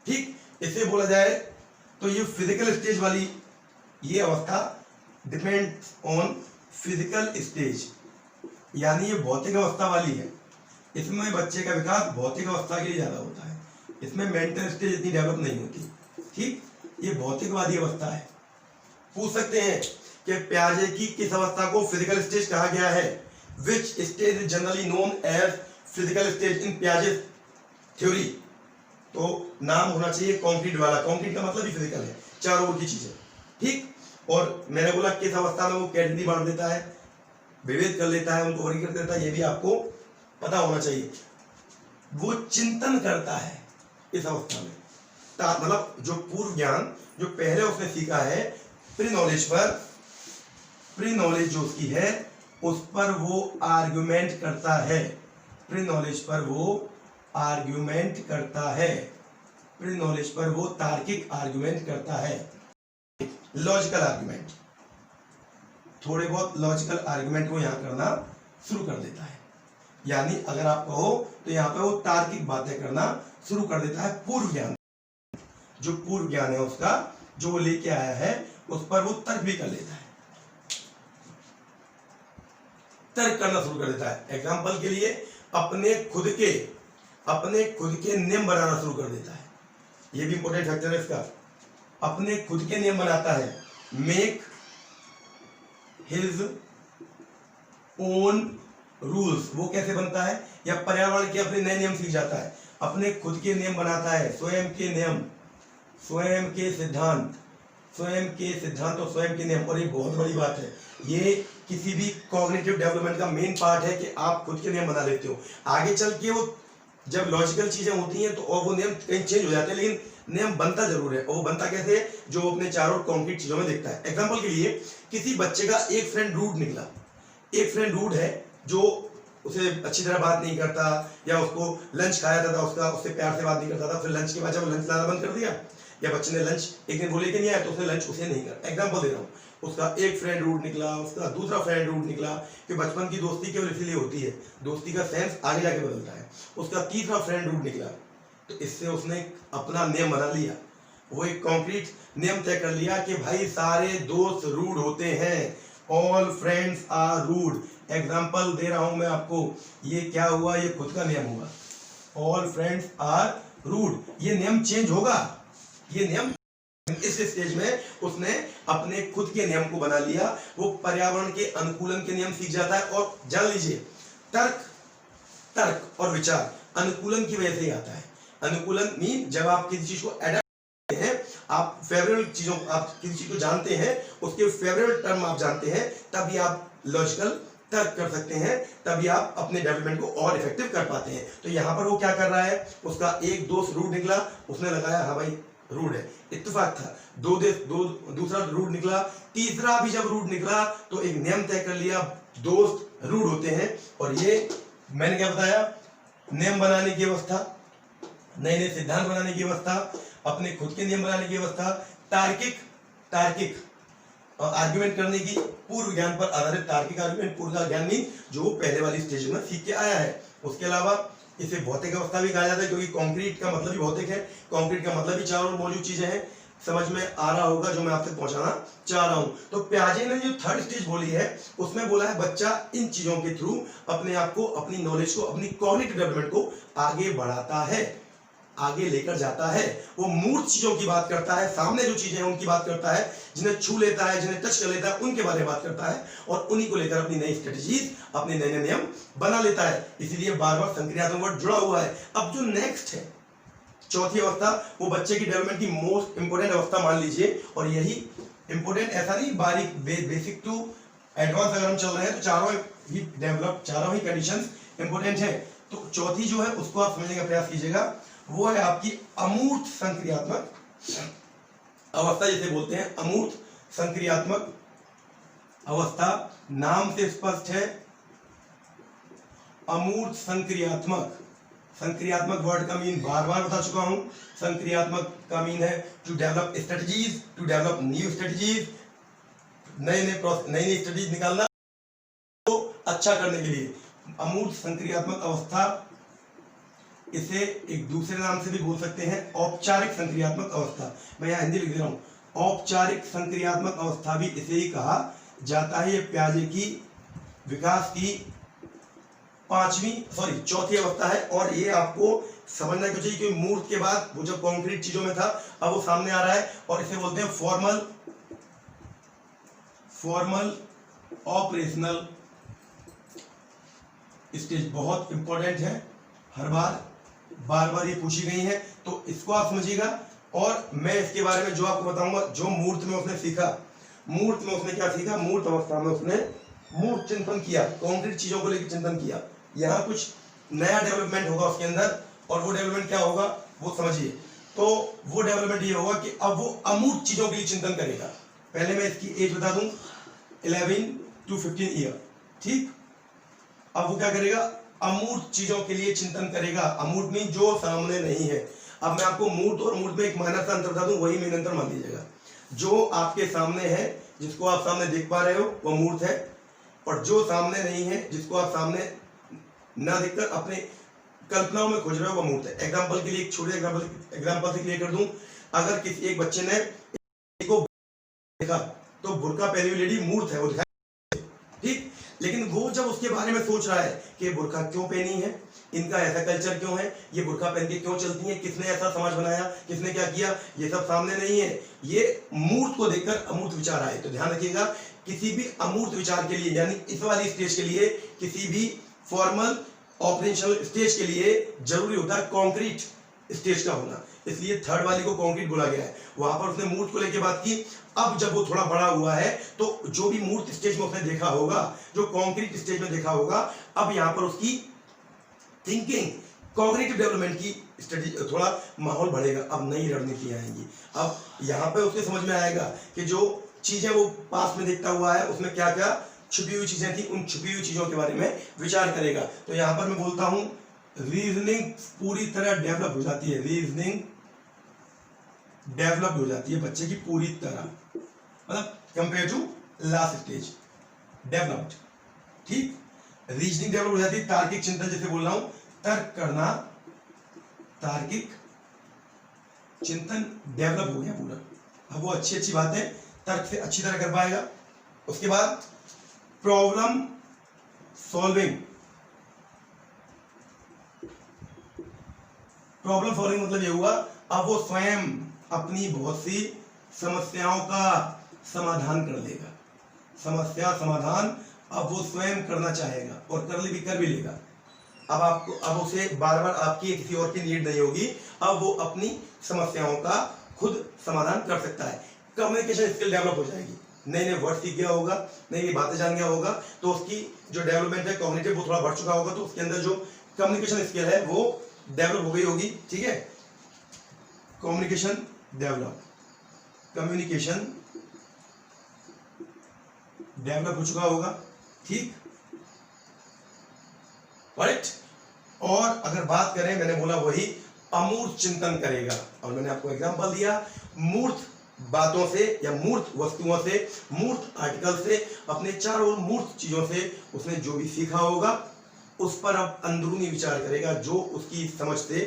ठीक, इसे बोला जाए तो ये फिजिकल स्टेज वाली ये अवस्था डिपेंड्स ऑन फिजिकल स्टेज, यानी ये भौतिक अवस्था वाली है। इसमें बच्चे का विकास भौतिक अवस्था के लिए ज्यादा होता है, इसमें मेंटल स्टेज इतनी डेवलप नहीं होती। ठीक, ये भौतिकवादी अवस्था है। पूछ सकते हैं कि प्याजे की किस अवस्था को फिजिकल स्टेज कहा गया है, which stage is generally known as physical stage in प्याजे थ्योरी। तो नाम होना चाहिए कंक्रीट वाला, कंक्रीट का मतलब ही फिजिकल है, चारों ओर की चीजें। ठीक, और मैंने बोला किस अवस्था में वो कैटेगरी बांट देता है, विभेद कर लेता है, उनको वर्गीकृत करता है, ये भी आपको पता होना चाहिए। वो चिंतन करता है इस अवस्था में, मतलब जो पूर्व ज्ञान जो पहले उसने सीखा है प्री नॉलेज पर, प्री नॉलेज जो उसकी है उस पर वो आर्ग्यूमेंट करता है। प्री नॉलेज पर वो आर्ग्यूमेंट करता है, प्री नॉलेज पर वो तार्किक आर्ग्यूमेंट करता है, लॉजिकल आर्ग्यूमेंट, थोड़े बहुत लॉजिकल आर्ग्यूमेंट को यहां करना शुरू कर देता है। यानी अगर आप कहो तो यहां पे वो तार्किक बातें करना शुरू कर देता है। पूर्व ज्ञान, जो पूर्व ज्ञान है उसका जो वो लेके आया है उस पर वो तर्क भी कर लेता है, तर्क करना शुरू कर देता है। एग्जाम्पल के लिए अपने खुद के नियम बनाना शुरू कर देता है। ये भी इंपॉर्टेंट फैक्टर है इसका, अपने खुद के नियम बनाता है। मेक हिज ओन रूल्स, वो कैसे बनता है, या पर्यावरण के अपने नए नियम सीख जाता है, अपने खुद के नियम बनाता है, स्वयं के नियम, स्वयं के सिद्धांत, स्वयं के सिद्धांत और स्वयं के नियम। और ये बहुत बड़ी बात है, ये किसी भी कॉग्निटिव डेवलपमेंट का मेन पार्ट है कि आप खुद के नियम बना लेते हो। आगे चल के वो जब लॉजिकल चीजें होती हैं तो और वो नियम कहीं चेंज हो जाते हैं, लेकिन नियम बनता जरूर है। और वो बनता कैसे है, जो अपने चारों कॉन्क्रीट चीजों में देखता है। एग्जाम्पल के लिए किसी बच्चे का एक फ्रेंड रूड निकला, एक फ्रेंड रूड है जो उसे अच्छी तरह बात नहीं करता, या उसको लंच खाया था उसका, उससे प्यार से बात नहीं करता था, फिर लंच के बाद जब लंच लाना बंद कर दिया, या बच्चे ने लंच एक दिन वो लेके नहीं आया तो उसने लंच उसे नहीं कर। एग्जाम्पल दे रहा हूँ, उसका एक फ्रेंड रूड निकला, उसका दूसरा फ्रेंड रूड निकला, कि बचपन की दोस्ती केवल इसीलिए होती है, दोस्ती का सेंस आगे जाके बदलता है। उसका तीसरा फ्रेंड रूड निकला, तो इससे उसने अपना नियम बना लिया, वो एक कॉन्क्रीट नियम तय कर लिया कि भाई सारे दोस्त रूड होते हैं, all friends are rude. Example दे रहा हूं मैं आपको, ये क्या हुआ, ये खुद का नियम हुआ, ऑल फ्रेंड्स आर रूड। ये नियम चेंज होगा, ये नियम इस स्टेज में उसने अपने खुद के नियम को बना लिया। वो पर्यावरण के अनुकूलन के नियम सीख जाता है। और जान लीजिए तर्क और विचार अनुकूलन की वजह से ही आता है। अनुकूलन मीन जब आप किसी चीज को अडैप्ट करते हैं, आप फेवरेबल चीजों, आप किसी चीज को जानते हैं, उसके फेवरेबल टर्म आप जानते हैं, तभी आप लॉजिकल तर्क कर सकते हैं, तभी आप अपने डेवलपमेंट को और इफेक्टिव कर पाते हैं। तो यहाँ पर वो क्या कर रहा है, उसका एक दोस्त रूड निकला, उसने लगाया हाँ भाई रूड है, इत्तेफाक था। दूसरा रूड निकला, तीसरा भी जब रूड निकला तो एक नियम तय कर लिया, दोस्त रूड होते हैं। और ये मैंने क्या बताया, नियम बनाने की अवस्था, नए नए सिद्धांत बनाने की अवस्था, अपने खुद के नियम बनाने की अवस्था, तार्किक आर्ग्यूमेंट करने की, पूर्व ज्ञान पर आधारित तार्किक आर्ग्यूमेंट, पूर्व ज्ञान नहीं जो पहले वाली स्टेज में सीख के आया है। उसके अलावा इसे भौतिक अवस्था भी कहा जाता है, क्योंकि कंक्रीट का मतलब ही भौतिक है, कंक्रीट का मतलब ही चारों ओर मौजूद चीजें हैं। समझ में आ रहा होगा जो मैं आपसे पहुंचाना चाह रहा हूं। तो पियाजे ने जो थर्ड स्टेज बोली है उसमें बोला है बच्चा इन चीजों के थ्रू अपने आप को, अपनी नॉलेज को, अपनी कॉग्निटिव डेवलपमेंट को आगे बढ़ाता है, आगे लेकर जाता है। वो मूर्त चीजों की बात करता है, सामने जो चीजें हैं उनकी बात करता है, जिन्हें छू लेता है, जिन्हें टच कर लेता है, उनके बारे में बात करता है और उन्हीं को लेकर अपनी नई स्ट्रेटजीज, अपने नए नए नियम बना लेता है। इसीलिए बार बार संक्रियात्मक वर्ड जुड़ा हुआ है। अब जो नेक्स्ट है चौथी अवस्था, वो बच्चे की डेवलपमेंट की मोस्ट इंपोर्टेंट अवस्था मान लीजिए, और यही इंपोर्टेंट ऐसा नहीं बारीक बेसिक टू एडवांस अगर हम चल रहे हैं तो चारों ही कंडीशंस इंपोर्टेंट है। तो चौथी जो है उसको आप समझने का प्रयास कीजिएगा, वो है आपकी अमूर्त संक्रियात्मक अवस्था, जिसे बोलते हैं अमूर्त संक्रियात्मक अवस्था। नाम से स्पष्ट है, अमूर्त संक्रियात्मक। संक्रियात्मक वर्ड का मीन बार बार बता चुका हूं। संक्रियात्मक का मीन है to develop strategies, to develop new strategies, नई स्ट्रेटजीज निकालना तो अच्छा करने के लिए। अमूर्त संक्रियात्मक अवस्था, इसे एक दूसरे नाम से भी बोल सकते हैं औपचारिक संक्रियात्मक अवस्था। मैं यहाँ हिंदी लिख दे रहा हूं, औपचारिक संक्रियात्मक अवस्था भी इसे ही कहा जाता है। ये पियाजे की विकास की चौथी अवस्था है। और ये आपको समझना क्यों चाहिए, क्योंकि मूर्त के बाद वो जो कॉन्क्रीट चीजों में था अब वो सामने आ रहा है, और इसे बोलते हैं फॉर्मल ऑपरेशनल स्टेज। बहुत इंपॉर्टेंट है, हर बार ये पूछी गई है, तो इसको आप समझिएगा। और मैं इसके बारे में जो आपको बताऊंगा, जो मूर्त में उसने सीखा, मूर्त में उसने क्या सीखा, मूर्त अवस्था में उसने मूर्त चिंतन किया, कॉन्क्रीट चीजों को लेकर चिंतन किया। यहाँ कुछ नया डेवलपमेंट होगा उसके अंदर, और वो डेवलपमेंट क्या होगा वो समझिए। तो वो डेवलपमेंट ये होगा कि अब वो अमूर्त चीजों के लिए चिंतन करेगा। पहले मैं इसकी एज बता दूं, 11 to 15 ईयर, ठीक। अब वो क्या करेगा, अमूर्त चीजों के लिए चिंतन करेगा। अमूर्त मीन जो सामने नहीं है। अब मैं आपको मूर्त और मूर्त में एक माइनर सा अंतर बता दूं, वही मेन अंतर मान लीजिएगा। जो आपके सामने है, जिसको आप सामने देख पा रहे हो, वो मूर्त है, और जो सामने नहीं है, जिसको आप सामने ना देखकर अपने कल्पनाओं में खोज रहे हो, वो मूर्त है। एग्जाम्पल के लिए एक छोटे एग्जाम्पल से क्लियर कर दूं, अगर किसी एक बच्चे ने को देखा तो बुर्का पहनी हुई लेडी मूर्त है, वो दिखाई, ठीक। लेकिन वो जब उसके बारे में सोच रहा है कि बुर्का क्यों पहनी है, इनका ऐसा कल्चर क्यों है, ये बुर्का पहन के क्यों चलती है, किसने ऐसा समाज बनाया, किसने क्या किया, ये सब सामने नहीं है। ये मूर्त को देखकर अमूर्त विचार आए। तो ध्यान रखिएगा, किसी भी अमूर्त विचार के लिए, यानी इस वाली स्टेज के लिए, किसी भी फॉर्मल ऑपरेशनल स्टेज के लिए जरूरी होता है कॉन्क्रीट स्टेज का होना। इसलिए थर्ड वाली को कॉन्क्रीट बोला गया है। वहां पर उसने मूर्त को लेकर बात की। अब जब वो थोड़ा बड़ा हुआ है तो जो भी मूर्त स्टेज में उसने देखा होगा, जो कॉन्क्रीट स्टेज में देखा होगा, अब यहाँ पर उसकी थिंकिंग, कॉग्निटिव डेवलपमेंट की स्टडी, थोड़ा माहौल बढ़ेगा। अब नई रणनीतियां आएंगी। अब यहाँ पे उसके समझ में आएगा कि जो चीजें वो पास में देखता हुआ है उसमें क्या क्या छुपी हुई चीजें थी, उन छुपी हुई चीजों के बारे में विचार करेगा। तो यहाँ पर मैं बोलता हूं रीजनिंग पूरी तरह डेवलप हो जाती है, रीजनिंग डेवलप हो जाती है बच्चे की पूरी तरह, मतलब compare to last stage developed, ठीक। रीजनिंग डेवलप हो जाती है, तार्किक चिंतन जैसे बोल रहा हूं, तर्क करना, तार्किक चिंतन डेवलप हो गया पूरा। अब वो अच्छी बातें तर्क से अच्छी तरह कर पाएगा। उसके बाद प्रॉब्लम सॉल्विंग, प्रॉब्लम सॉल्विंग मतलब ये हुआ अब वो स्वयं अपनी बहुत सी समस्याओं का समाधान कर लेगा। समस्या समाधान अब वो स्वयं करना चाहेगा और कर भी लेगा। अब उसे बार बार आपकी किसी और की नीड नहीं होगी। अब वो अपनी समस्याओं का खुद समाधान कर सकता है। कम्युनिकेशन स्किल डेवलप हो जाएगी, नए नए वर्ड सीख गया होगा, नई नई बातें जान गया होगा, तो उसकी जो डेवलपमेंट है कॉग्निटिव वो थोड़ा बढ़ चुका होगा, तो उसके अंदर जो कम्युनिकेशन स्किल है वो डेवलप हो गई होगी, ठीक है। कम्युनिकेशन डेवलप हो चुका होगा, ठीक, राइट। और अगर बात करें, मैंने बोला वही अमूर्त चिंतन करेगा, और मैंने आपको एग्जांपल दिया मूर्त बातों से या मूर्त वस्तुओं से, मूर्त आर्टिकल से, अपने चारों मूर्त चीजों से उसने जो भी सीखा होगा उस पर अब अंदरूनी विचार करेगा, जो उसकी समझ से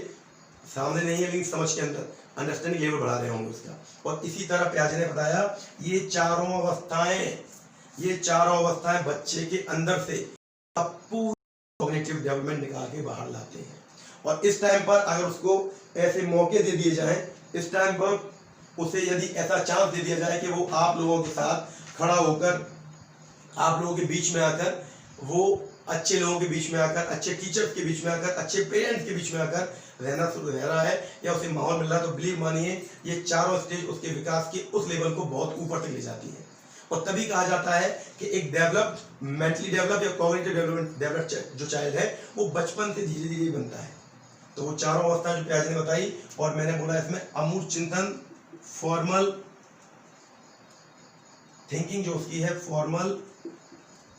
सामने नहीं है लेकिन समझ के अंदर अंडरस्टैंडिंग लेवल बढ़ा रहे होंगे उसका। और इसी तरह प्याजे ने बताया ये चारों अवस्थाएं बच्चे के अंदर से पूरा कॉग्निटिव डेवलपमेंट निकाल के बाहर लाते हैं। और इस टाइम पर अगर उसको ऐसे मौके दे दिए जाएं, इस टाइम पर उसे यदि ऐसा चांस दे दिया जाए कि वो आप लोगों के साथ खड़ा होकर, आप लोगों के बीच में आकर, वो अच्छे लोगों के बीच में आकर, अच्छे टीचर्स के बीच में आकर, अच्छे पेरेंट्स के बीच में आकर रहना शुरू रह रहा है या उसे माहौल मिल रहा है, तो बिलीव मानिए ये चारों स्टेज उसके विकास के उस लेवल को बहुत ऊपर तक ले जाती है। और तभी कहा जाता है कि एक डेवलप्ड, मेंटली डेवलप या कॉग्निटिव डेवलप्ड जो चाइल्ड है वो बचपन से धीरे धीरे बनता है। तो वो चारों अवस्था जो प्याजे ने बताई, और मैंने बोला इसमें अमूर्त चिंतन, फॉर्मल थिंकिंग जो उसकी है, फॉर्मल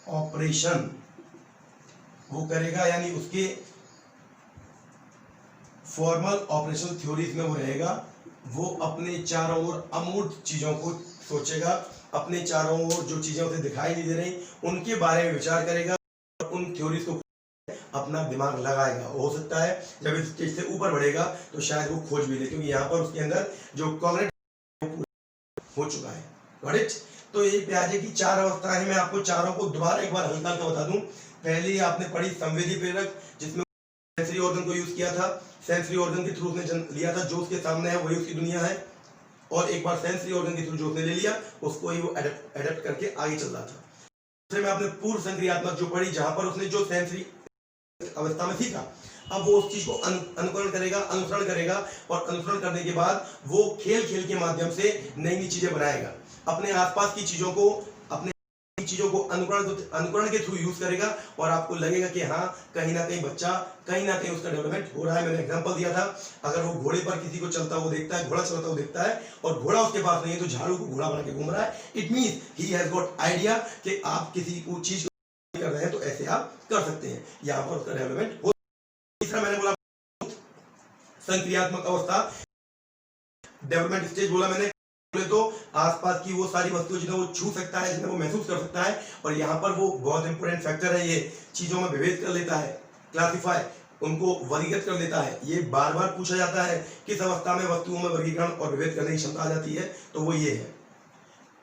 ऑपरेशन वो करेगा, यानी उसके फॉर्मल ऑपरेशन थ्योरीज में वो रहेगा। वो अपने चारों ओर अमूर्त चीजों को सोचेगा, अपने चारों ओर जो चीजें उसे दिखाई नहीं दे रही उनके बारे में विचार करेगा और उन थ्योरीज को अपना दिमाग लगाएगा। हो सकता है जब इस स्टेज से ऊपर बढ़ेगा तो शायद वो खोज भी ले, क्योंकि यहाँ पर उसके अंदर जो कॉग्निटिव हो चुका है। Got it? तो ये प्याजे की चार अवस्थाएं हैं। मैं आपको चारों को दोबारा एक बार हल्का हल्का बता दूं। पहले आपने पढ़ी संवेदी प्रेरक, जिसमें सेंसरी ऑर्गन को यूज किया था, सेंसरी ऑर्गन के थ्रू उसने जन्म लिया था, जो उसके सामने है वही उसकी दुनिया है, और एक बार सेंसरी ऑर्गन के थ्रू जो उसने ले लिया उसको ही वो एडेप्ट करके आगे चल रहा था। दूसरे में आपने पूर्व संक्रियात्मक जो पढ़ी, जहां पर उसने जो सेंसरी अवस्था में सीखा, अब वो उस चीज को अनुकरण करेगा, अनुसरण करेगा, और अनुसरण करने के बाद वो खेल खेल के माध्यम से नई नई चीजें बनाएगा, अपने आसपास की चीजों को, अपने चीजों को अनुकरण के थ्रू यूज करेगा, और आपको लगेगा कि हाँ कहीं ना कहीं बच्चा, कहीं ना कहीं उसका डेवलपमेंट हो रहा है। मैंने एग्जांपल दिया था, अगर वो घोड़े पर किसी को चलता हुआ देखता है, घोड़ा चलता हुआ देखता है और घोड़ा उसके पास नहीं है, तो झाड़ू को घोड़ा बना के घूम रहा है, it means he has got idea कि आप किसी को चीज कर रहे हैं तो ऐसे आप कर सकते हैं, यहाँ पर उसका डेवलपमेंट हो। तीसरा मैंने बोला संक्रियात्मक अवस्था, डेवलपमेंट स्टेज बोला मैंने, तो आसपास की वो सारी वस्तुएं जिन्हें वो छू सकता है, जिन्हें वो महसूस कर सकता है, और यहाँ पर वो बहुत इंपॉर्टेंट फैक्टर है, ये चीजों में विभेद कर लेता है, क्लासिफाई, उनको वर्गीकृत कर लेता है। ये बार बार पूछा जाता है किस अवस्था में वस्तुओं में वर्गीकरण और विभेद करने की क्षमता आ जाती है, तो वो ये है,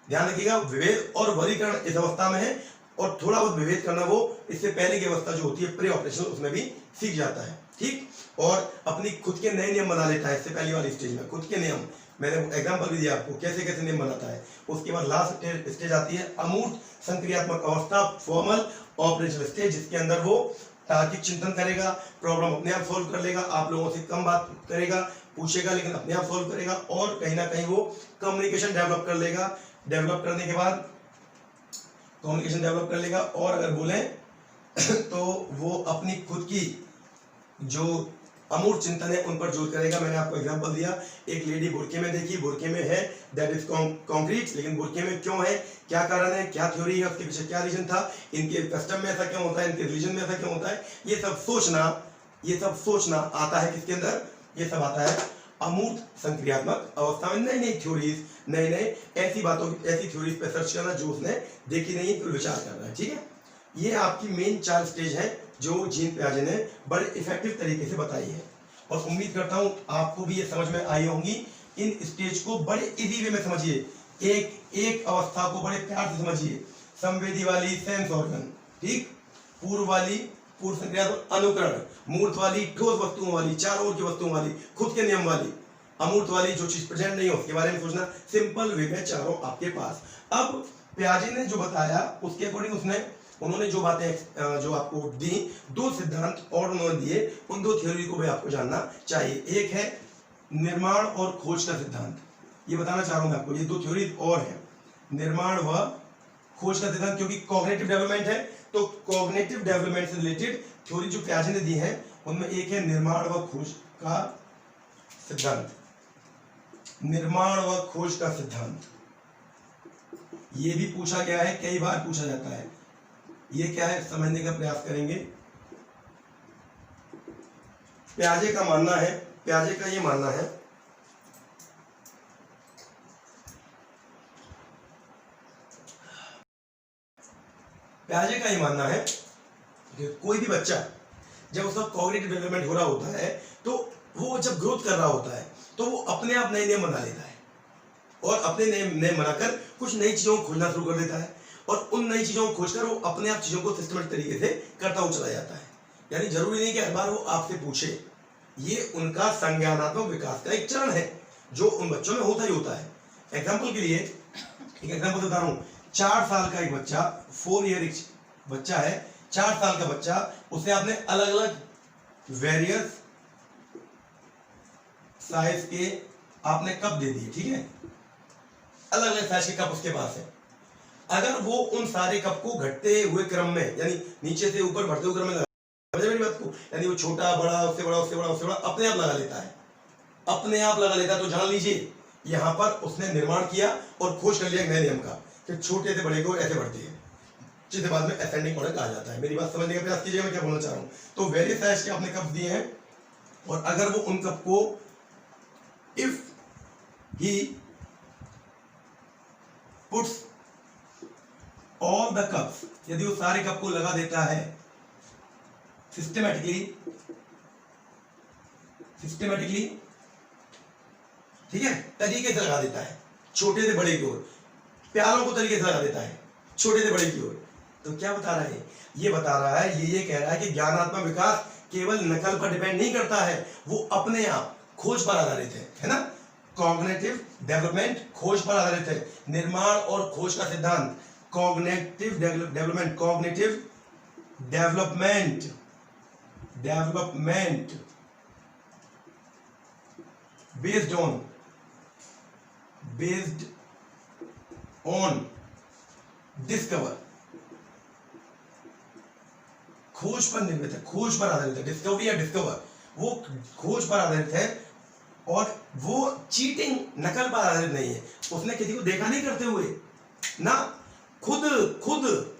ध्यान रखिएगा, विभेद और वर्गीकरण इस अवस्था में है, और थोड़ा बहुत विभेद करना वो इससे पहले की अवस्था जो होती है प्री ऑपरेशनल, उसमें भी सीख जाता है। ठीक, और अपनी खुद के नए नियम बना लेता है इससे पहली वाली स्टेज में, खुद के नियम, मैंने एग्जांपल भी दिया आपको कैसे कैसे नियम बनाता है। उसके बाद लास्ट स्टेज आती है अमूर्त संक्रियात्मक अवस्था, फॉर्मल ऑपरेशनल स्टेज, जिसके अंदर वो तार्किक चिंतन करेगा, प्रॉब्लम अपने आप सॉल्व कर लेगा, आप लोगों से कम बात करेगा, पूछेगा, लेकिन अपने आप सॉल्व करेगा, और कहीं ना कहीं वो कम्युनिकेशन डेवलप कर लेगा। डेवलप करने के बाद कम्युनिकेशन डेवलप कर लेगा, और अगर बोले तो वो अपनी खुद की जो अमूर्त चिंतन है उन पर जोर करेगा। मैंने आपको एग्जांपल दिया, एक लेडी बुरके में देखी, बुरके में है, दैट इज कॉन्क्रीट, लेकिन बुरके में क्यों है, क्या कारण है, क्या थ्योरी है, उसके पीछे क्या रीजन था, इनके कस्टम में ऐसा क्यों होता है, इनके रिलीजन में ऐसा क्यों होता है, ये सब सोचना आता है किसके अंदर, ये सब आता है अमूर्त संक्रियात्मक अवस्था में। नई नई थ्योरीज, नई नई ऐसी बातों, ऐसी थ्योरीज पे सर्च करना जो उसने देखी नहीं है, तो विचार कर रहा है। ठीक है, ये आपकी मेन 4 स्टेज है जो जीन प्याजे ने बड़े इफेक्टिव तरीके से बताई है, और उम्मीद करता हूं आपको भी ये समझ में आई होंगी। इन स्टेज को बड़े इजी वे में समझिए, एक अवस्था को बड़े प्यार से समझिए। संवेदी वाली सेंस ऑर्गन, ठीक, पूर्व वाली पूर्व संक्रियात्मक अनुकरण, मूर्त वाली ठोस वस्तुओं वाली, चारों ओर की वस्तुओं वाली, खुद के नियम वाली, अमूर्त वाली जो चीज प्रेजेंट नहीं हो उसके बारे में सोचना, सिंपल वे में चारों आपके पास। अब प्याजे ने जो बताया उसके अकॉर्डिंग उन्होंने जो बातें जो आपको दी, 2 सिद्धांत और उन्होंने दिए, उन 2 थ्योरी को भी आपको जानना चाहिए। एक है निर्माण और खोज का सिद्धांत, ये बताना चाह रहा हूं मैं आपको, ये 2 थ्योरी और है, निर्माण व खोज का सिद्धांत, क्योंकि कॉग्निटिव डेवलपमेंट है, तो कॉग्निटिव डेवलपमेंट से रिलेटेड थ्योरी जो प्याजे ने दी है उनमें एक है निर्माण व खोज का सिद्धांत। निर्माण व खोज का सिद्धांत ये भी पूछा गया है, कई बार पूछा जाता है। ये क्या है समझने का प्रयास करेंगे। प्याजे का मानना है, प्याजे का ये मानना है प्याजे का ये मानना है कि कोई भी बच्चा जब उसका कॉग्निटिव डेवलपमेंट हो रहा होता है, तो वो जब ग्रोथ कर रहा होता है तो वो अपने आप नए नियम बना लेता है और अपने नियम बनाकर कुछ नई चीजों को खोजना शुरू कर देता है और उन नई चीजों को खोजकर वो अपने आप चीजों को सिस्टमेटिक तरीके से करता हुआ चला जाता है। यानी जरूरी नहीं कि हर बार वो आपसे पूछे, ये उनका संज्ञानात्मक विकास का एक चरण है जो उन बच्चों में होता ही होता है। एग्जाम्पल के लिए एक एग्जाम्पल बता रहा हूँ, 4 साल का एक बच्चा, 4 ईयर बच्चा है, 4 साल का बच्चा, उसे आपने अलग अलग वेरियस साइज के आपने कप दे दिए, ठीक है, अलग अलग साइज के कप उसके पास है। अगर वो उन सारे कप को घटते हुए क्रम में, यानी नीचे से ऊपर बढ़ते हुए क्रम में, मेरी बात को, यानी वो छोटा बड़ा उससे बड़ा उससे बड़ा उससे बड़ा अपने आप लगा लेता है, अपने आप लगा लेता है। तो जान लीजिए यहां पर उसने निर्माण किया और खोज कर लिया एक नए नियम का कि छोटे से बड़े को ऐसे बढ़ती है, जिसे बाद में असेंडिंग ऑर्डर कहा जाता है। मेरी बात समझने का प्रयास कीजिए मैं क्या बोलना चाह रहा हूं। तो वेरियस साइज के आपने कप दिए हैं और अगर वो उन कप को if he puts all the cups, यदि वो सारे कप को लगा देता है सिस्टमैटिकली, ठीक है, तरीके से लगा देता है, छोटे से बड़े की ओर, प्यालों को तरीके से लगा देता है छोटे से बड़े की ओर, तो क्या बता रहा है? ये बता रहा है, ये कह रहा है कि ज्ञानात्मक विकास केवल नकल पर डिपेंड नहीं करता है, वो अपने आप खोज पर आधारित है ना। कॉग्निटिव डेवलपमेंट खोज पर आधारित है, निर्माण और खोज का सिद्धांत cognitive development based on discover, खोज पर निर्मित है, खोज पर आधारित है, डिस्कवरी या डिस्कवर, वो खोज पर आधारित है और वो चीटिंग नकल पर आधारित नहीं है। उसने किसी को देखा नहीं करते हुए ना, खुद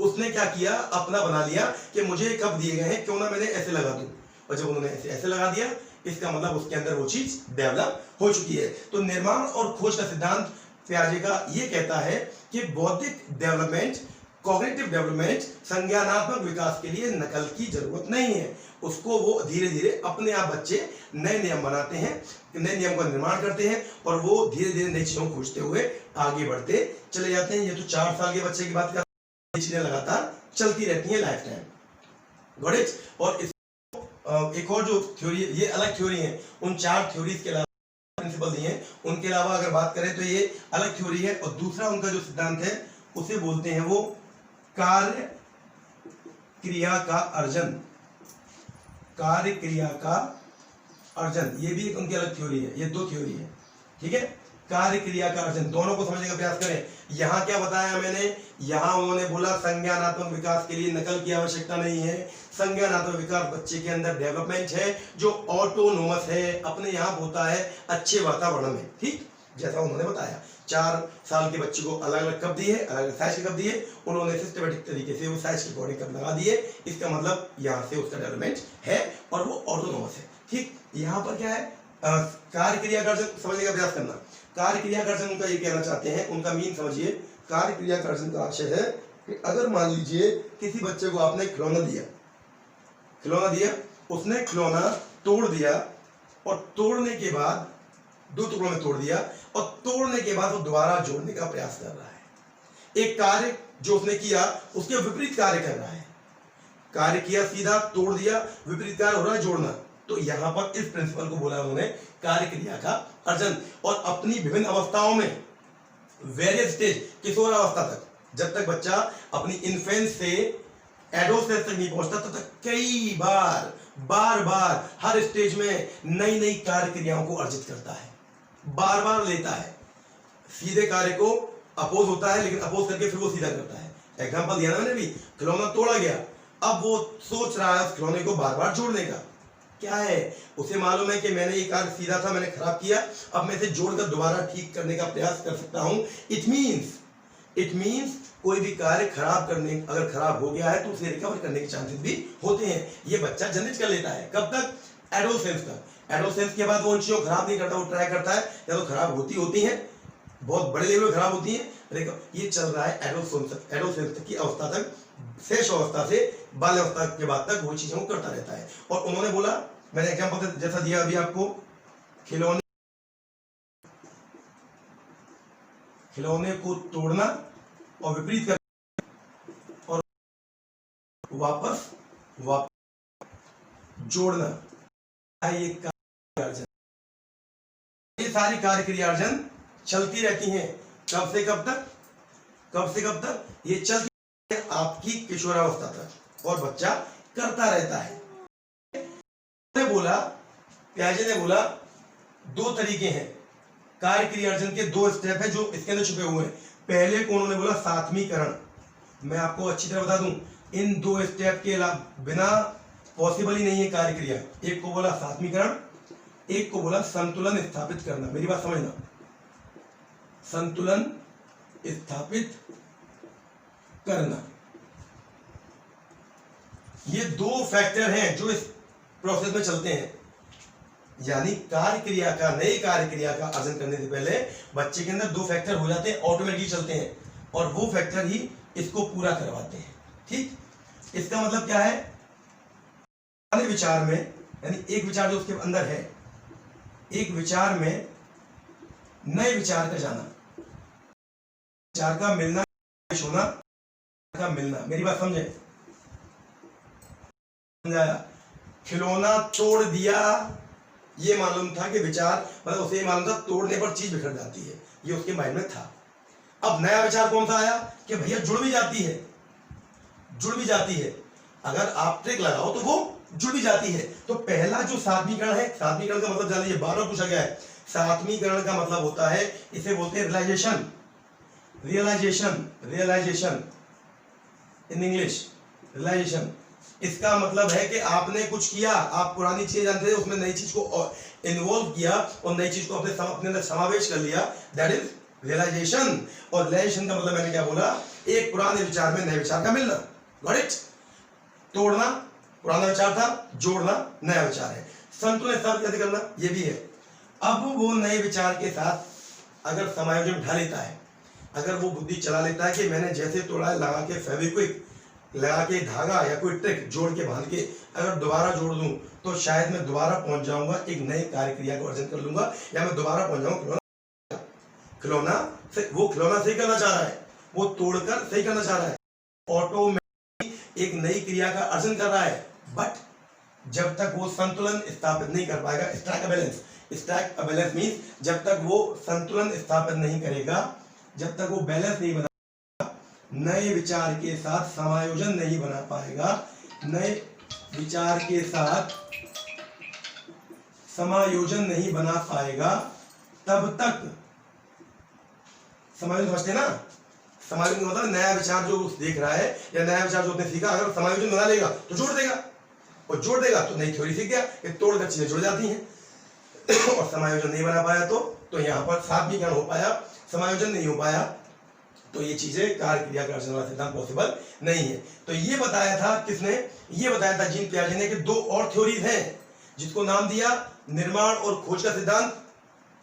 उसने क्या किया, अपना बना लिया कि मुझे कब दिए गए हैं, क्यों ना मैंने ऐसे लगा दूं, और जब उन्होंने ऐसे लगा दिया इसका मतलब उसके अंदर वो चीज डेवलप हो चुकी है। तो निर्माण और खोज का सिद्धांत पियाजे का ये कहता है कि बौद्धिक डेवलपमेंट, कॉग्निटिव डेवलपमेंट, संज्ञानात्मक विकास के लिए नकल की जरूरत नहीं है, उसको वो धीरे धीरे अपने आप बच्चे नए नियम बनाते हैं, नए नियम का निर्माण करते हैं और वो धीरे धीरे नई चीजों को खोजते हुए आगे बढ़ते चले जाते हैं। ये तो 4 साल के बच्चे की बात कर, चीजें लगातार चलती रहती हैं लाइफ टाइम। Got it? और एक और जो थ्योरी, ये अलग थ्योरी है, उन 4 थ्योरीज के अलावा प्रिंसिपल दिए हैं, उनके अलावा अगर बात करें तो ये अलग थ्योरी है। और दूसरा उनका जो सिद्धांत है उसे बोलते हैं वो कार्य क्रिया का अर्जन, कार्य क्रिया का अर्जन, ये भी उनकी अलग थ्योरी है। ये 2 थ्योरी है, ठीक है, कार्य क्रिया का अर्जन, दोनों को समझने का प्रयास करें। यहां क्या बताया मैंने, यहां उन्होंने बोला संज्ञानात्मक विकास के लिए नकल की आवश्यकता नहीं है, संज्ञानात्मक विकास बच्चे के अंदर डेवलपमेंट है जो ऑटोनोमस है, अपने आप होता है अच्छे वातावरण में, ठीक जैसा उन्होंने बताया। 4 साल के बच्चे को अलग अलग कप दिए, अलग अलग साइज के कप दिए, उन्होंने सिस्टमेटिक तरीके से वो साइज के अकॉर्डिंग कप लगा दिए, इसका मतलब यहाँ से उसका डेवलपमेंट है और वो ऑटोनोमस है, ठीक। यहाँ पर क्या है, कार्य क्रिया का अर्जन समझने का प्रयास करना। कार्य क्रिया का अर्जन उनका ये कहना चाहते हैं, उनका मीन समझिए, कार्य क्रिया का अर्जन का आशय है कि अगर मान लीजिए किसी बच्चे को आपने खिलौना दिया, उसने खिलौना तोड़ दिया और तोड़ने के बाद 2 टुकड़ों में तोड़ दिया और तोड़ने के बाद वो दोबारा जोड़ने का प्रयास कर रहा है। एक कार्य जो उसने किया उसके विपरीत कार्य कर रहा है, कार्य किया सीधा तोड़ दिया, विपरीत कार्य हो रहा है जोड़ना। तो यहां पर इस प्रिंसिपल को बोला उन्होंने कार्य क्रिया का अर्जन। और अपनी विभिन्न अवस्थाओं में, वेरियस स्टेज, किशोर अवस्था तक, जब तक बच्चा अपनी इन्फेंस से एडोलसेंस तक नहीं पहुंचता तब तक कई बार हर स्टेज में नई नई कार्य क्रियाओं को अर्जित करता है, बार लेता है। सीधे कार्य को अपोज होता है लेकिन अपोज करके फिर वो सीधा करता है। एग्जांपल दिया ना मैंने भी, खिलौना तोड़ा गया, अब वो सोच रहा है उस खिलौने को बार जोड़ने का। क्या है, उसे मालूम है कि मैंने ये कार्य सीधा था, मैंने खराब किया, अब मैं इसे जोड़कर दोबारा ठीक करने का प्रयास कर सकता हूं। इट मीन्स कोई भी कार्य अगर खराब हो गया है तो उसे रिकवर करने के चांसेस भी होते हैं। ये बच्चा जनरेट कर लेता है, कब तक, एडोलसेंस तक। एडोलसेंस के बाद वो उन चीजों को खराब नहीं करता, वो ट्राई करता है, या तो खराब होती हैं, बहुत बड़े लेवल में खराब होती हैं। ये चल रहा है एडोलसेंस की अवस्था तक, शेष अवस्था से बाल्यावस्था के बाद तक वो चीजों को करता रहता है। और उन्होंने बोला, मैंने एग्जांपल जैसा दिया अभी आपको, खिलौने खिलौने को तोड़ना और विपरीत करना और वापस जोड़ना, ये कार्य, ये सारी कार्य क्रियार्जन चलती रहती हैं। कब से कब तक? कब से कब तक? ये चलती है आपकी किशोरावस्था तक और बच्चा करता रहता है। प्याजे ने बोला दो तरीके हैं कार्य क्रियार्जन के, दो स्टेप है जो इसके अंदर छुपे हुए हैं। पहले को उन्होंने बोला सात्मीकरण। मैं आपको अच्छी तरह बता दूं, इन दो स्टेप के बिना पॉसिबल ही नहीं है कार्य क्रिया। एक को बोला सात्मीकरण, एक को बोला संतुलन स्थापित करना। मेरी बात समझना, संतुलन स्थापित करना, ये दो फैक्टर हैं जो इस प्रोसेस में चलते हैं। यानी कार्य क्रिया का, नई कार्य क्रिया का अर्जन करने से पहले बच्चे के अंदर दो फैक्टर हो जाते हैं, ऑटोमेटिकली चलते हैं, और वो फैक्टर ही इसको पूरा करवाते हैं। ठीक, इसका मतलब क्या है? विचार में, यानी एक विचार जो उसके अंदर है, एक विचार में नए विचार का जाना, विचार का मिलना, होना का मिलना। मेरी बात समझे? समझाया? खिलौना तोड़ दिया, ये मालूम था कि विचार, मतलब उसे ये मालूम था तोड़ने पर चीज बिखर जाती है, ये उसके माइंड में था। अब नया विचार कौन सा आया कि भैया जुड़ भी जाती है, जुड़ भी जाती है, अगर आप ट्रिक लगाओ तो वो जुड़ भी जाती है। तो पहला जो सात्मीकरण है, सात्मीकरण का मतलब जान लीजिए, 12 पूछा गया है। सात्मीकरण का मतलब होता है, इसे बोलते हैं realization, realization, realization in English, realization. इसका मतलब है कि आपने कुछ किया, आप पुरानी चीज जानते थे, उसमें नई चीज को इन्वॉल्व किया और नई चीज को अपने अंदर समावेश कर लिया, दैट इज रियलाइजेशन। और रियलाइजेशन का मतलब मैंने क्या बोला? एक पुराने विचार में नए विचार का मिलना। Got it? तोड़ना पुराना विचार था, जोड़ना नया विचार है। संतुलन स्थापित कैसे करना, ये भी है। अब वो नए विचार के साथ अगर समायोजन ढा लेता है, अगर वो बुद्धि चला लेता है कि मैंने जैसे तोड़ा है, लगा के फेविक्विक लगा के धागा या कोई ट्रिक जोड़ के बांध के अगर दोबारा जोड़ दूं तो शायद मैं दोबारा पहुंच जाऊंगा, एक नए कार्य क्रिया को अर्जन कर लूंगा, या मैं दोबारा पहुंच जाऊंगा खिलौना से। वो खिलौना सही करना चाह रहा है, वो तोड़कर सही करना चाह रहा है, ऑटोमेटिक एक नई क्रिया का अर्जन कर रहा है। बट जब तक वो संतुलन स्थापित नहीं कर पाएगा, strike a balance, strike a balance means जब तक वो संतुलन स्थापित नहीं करेगा, जब तक वो बैलेंस नहीं बना, नए विचार के साथ समायोजन नहीं बना पाएगा, नए विचार के साथ समायोजन नहीं बना पाएगा, तब तक समायोजन, समझते ना? समायोजन मतलब नया विचार जो देख रहा है या नया विचार जो उसने सीखा, अगर समायोजन बना लेगा तो जोड़ देगा, और जोड़ देगा तो नई थ्योरी सीख गया कि तोड़कर चीजें जुड़ जाती हैं। और समायोजन नहीं बना पाया तो यहाँ पर सात्मीकरण हो पाया, समायोजन नहीं हो पाया, तो ये चीजें कार्य क्रिया का अर्जन वाला सिद्धांत पॉसिबल नहीं है। तो ये बताया था किसने? ये बताया था जीन पियाजे ने कि दो और थ्योरीज हैं, जिसको नाम दिया निर्माण और खोज का सिद्धांत,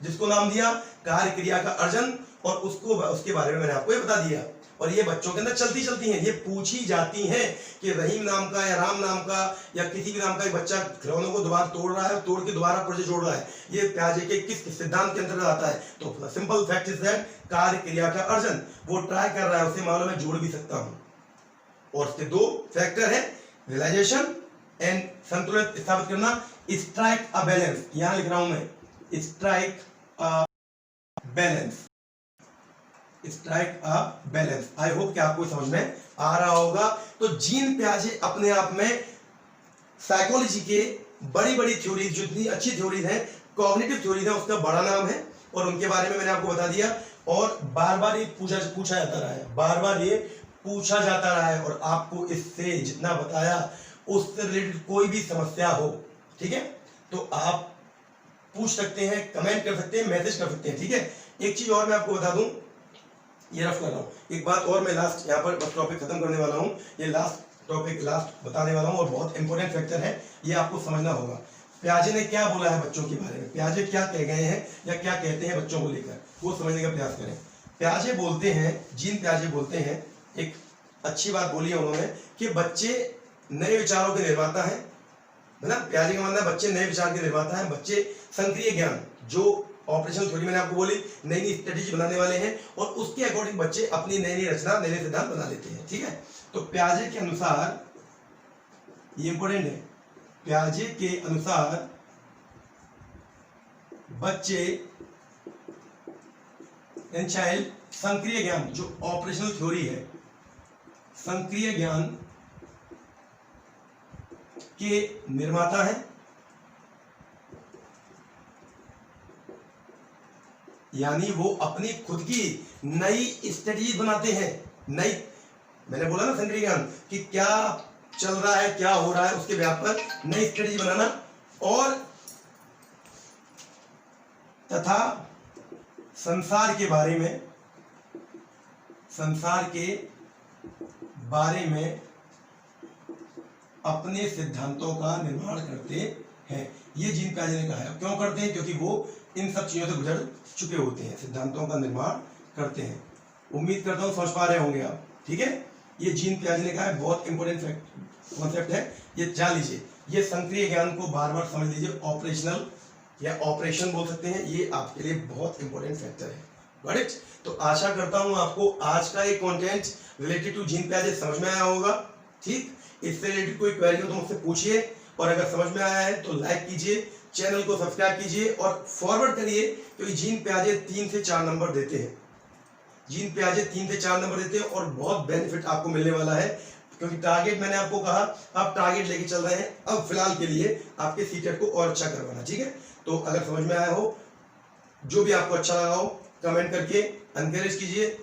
जिसको नाम दिया कार्य क्रिया का अर्जन, और उसके बारे में मैंने आपको ये बता दिया। और ये बच्चों के अंदर चलती हैं, ये पूछी जाती हैं कि रहीम नाम का या राम नाम का या किसी भी नाम का एक बच्चा खिलौनों को दोबारा तोड़ रहा है, तोड़ के दोबारा पुर्जे जोड़ रहा है, ये पियाजे के किस सिद्धांत के अंतर्गत आता है? तो सिंपल फैक्ट इज दैट कार्य क्रिया का अर्जन, वो ट्राई कर रहा है, उसे मालूम है जोड़ भी सकता हूं। और उसके दो फैक्टर है, रियलाइजेशन एंड संतुलन स्थापित करना, स्ट्राइक अ बैलेंस, यहां लिख रहा हूं मैं, strike a balance, strike a balance. I hope कि आपको समझ में आ रहा होगा। तो जीन पियाजे अपने आप में साइकोलॉजी के बड़ी बड़ी थ्योरीज, जितनी अच्छी थ्योरीज हैं, कॉग्निटिव थ्योरीज है, उसका बड़ा नाम है, और उनके बारे में मैंने आपको बता दिया। और बार बार ये पूछा जाता रहा है, बार बार ये पूछा जाता रहा है, और आपको इससे जितना बताया उससे रिलेटेड कोई भी समस्या हो, ठीक है, तो आप पूछ सकते हैं, कमेंट कर सकते हैं, मैसेज कर सकते हैं, ठीक है। एक चीज और मैं आपको बता दूं, ये रफ कर रहा हूँ, एक बात और मैं लास्ट यहाँ पर बस टॉपिक खत्म करने वाला हूँ, ये लास्ट टॉपिक लास्ट बताने वाला हूँ, और बहुत इंपॉर्टेंट फैक्टर है, ये आपको समझना होगा। पियाजे ने क्या बोला है बच्चों के बारे में, पियाजे क्या कह गए हैं या क्या कहते हैं बच्चों को लेकर, वो समझने का प्रयास करें। पियाजे बोलते हैं, जीन पियाजे बोलते हैं, एक अच्छी बात बोली है उन्होंने कि बच्चे नए विचारों के निर्माता है ना। पियाजे का मानना है बच्चे नए विचार के निर्माता है, बच्चे संक्रिय ज्ञान जो ऑपरेशनल थ्योरी मैंने आपको बोली, नई नई स्ट्रेटेजी बनाने वाले हैं और उसके अकॉर्डिंग बच्चे अपनी नई नई रचना, नए नए सिद्धांत बना लेते हैं। ठीक है, तो प्याजे के अनुसार, ये इंपॉर्टेंट है, प्याजे के अनुसार बच्चे एंड चाइल्ड संक्रिय ज्ञान, जो ऑपरेशनल थ्योरी है, संक्रिय ज्ञान के निर्माता है, यानी वो अपनी खुद की नई स्ट्रेटजी बनाते हैं। नई, मैंने बोला ना संक्रिय ज्ञान कि क्या चल रहा है, क्या हो रहा है, उसके व्याप पर नई स्ट्रेटजी बनाना, और तथा संसार के बारे में, संसार के बारे में अपने सिद्धांतों का निर्माण करते हैं। ये जीन पियाजे ने कहा है। क्यों करते हैं? क्योंकि वो इन सब चीजों से गुजर चुके होते हैं, सिद्धांतों का निर्माण करते हैं। उम्मीद करता हूं समझ पा रहे होंगे आप। ठीक है, ये जीन पियाजे ने कहा है, बहुत इंपॉर्टेंट कॉन्सेप्ट है, ये जान लीजिए। ये संक्रिय ज्ञान को बार बार समझ लीजिए, ऑपरेशनल या ऑपरेशन बोल सकते हैं, ये आपके लिए बहुत इंपॉर्टेंट फैक्टर है। Got it? तो आशा करता हूं आपको आज का ये कंटेंट रिलेटेड टू जीन पियाजे समझ में आया होगा। ठीक, इससे रिलेटेड कोई क्वेरी हो तो मुझसे पूछिए, और अगर समझ में आया है तो लाइक कीजिए, चैनल को सब्सक्राइब कीजिए और फॉरवर्ड करिए, क्योंकि जीन पियाजे 3 से 4 नंबर देते हैं। जीन पियाजे 3 से 4 नंबर देते हैं और बहुत बेनिफिट आपको मिलने वाला है, क्योंकि टारगेट मैंने आपको कहा, आप टारगेट लेके चल रहे हैं अब फिलहाल के लिए आपके सीटेट को और अच्छा करवाना। ठीक है, तो अगर समझ में आया हो, जो भी आपको अच्छा लगा हो, कमेंट करके एनकरेज कीजिए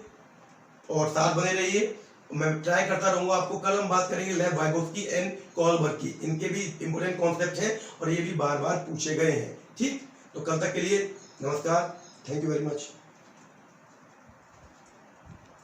और साथ बने रहिए। मैं ट्राई करता रहूंगा आपको। कल हम बात करेंगे लेव वाइगोत्स्की एंड कोहलबर्ग की, इनके भी इंपोर्टेंट कॉन्सेप्ट हैं और ये भी बार बार पूछे गए हैं। ठीक, तो कल तक के लिए नमस्कार, थैंक यू वेरी मच।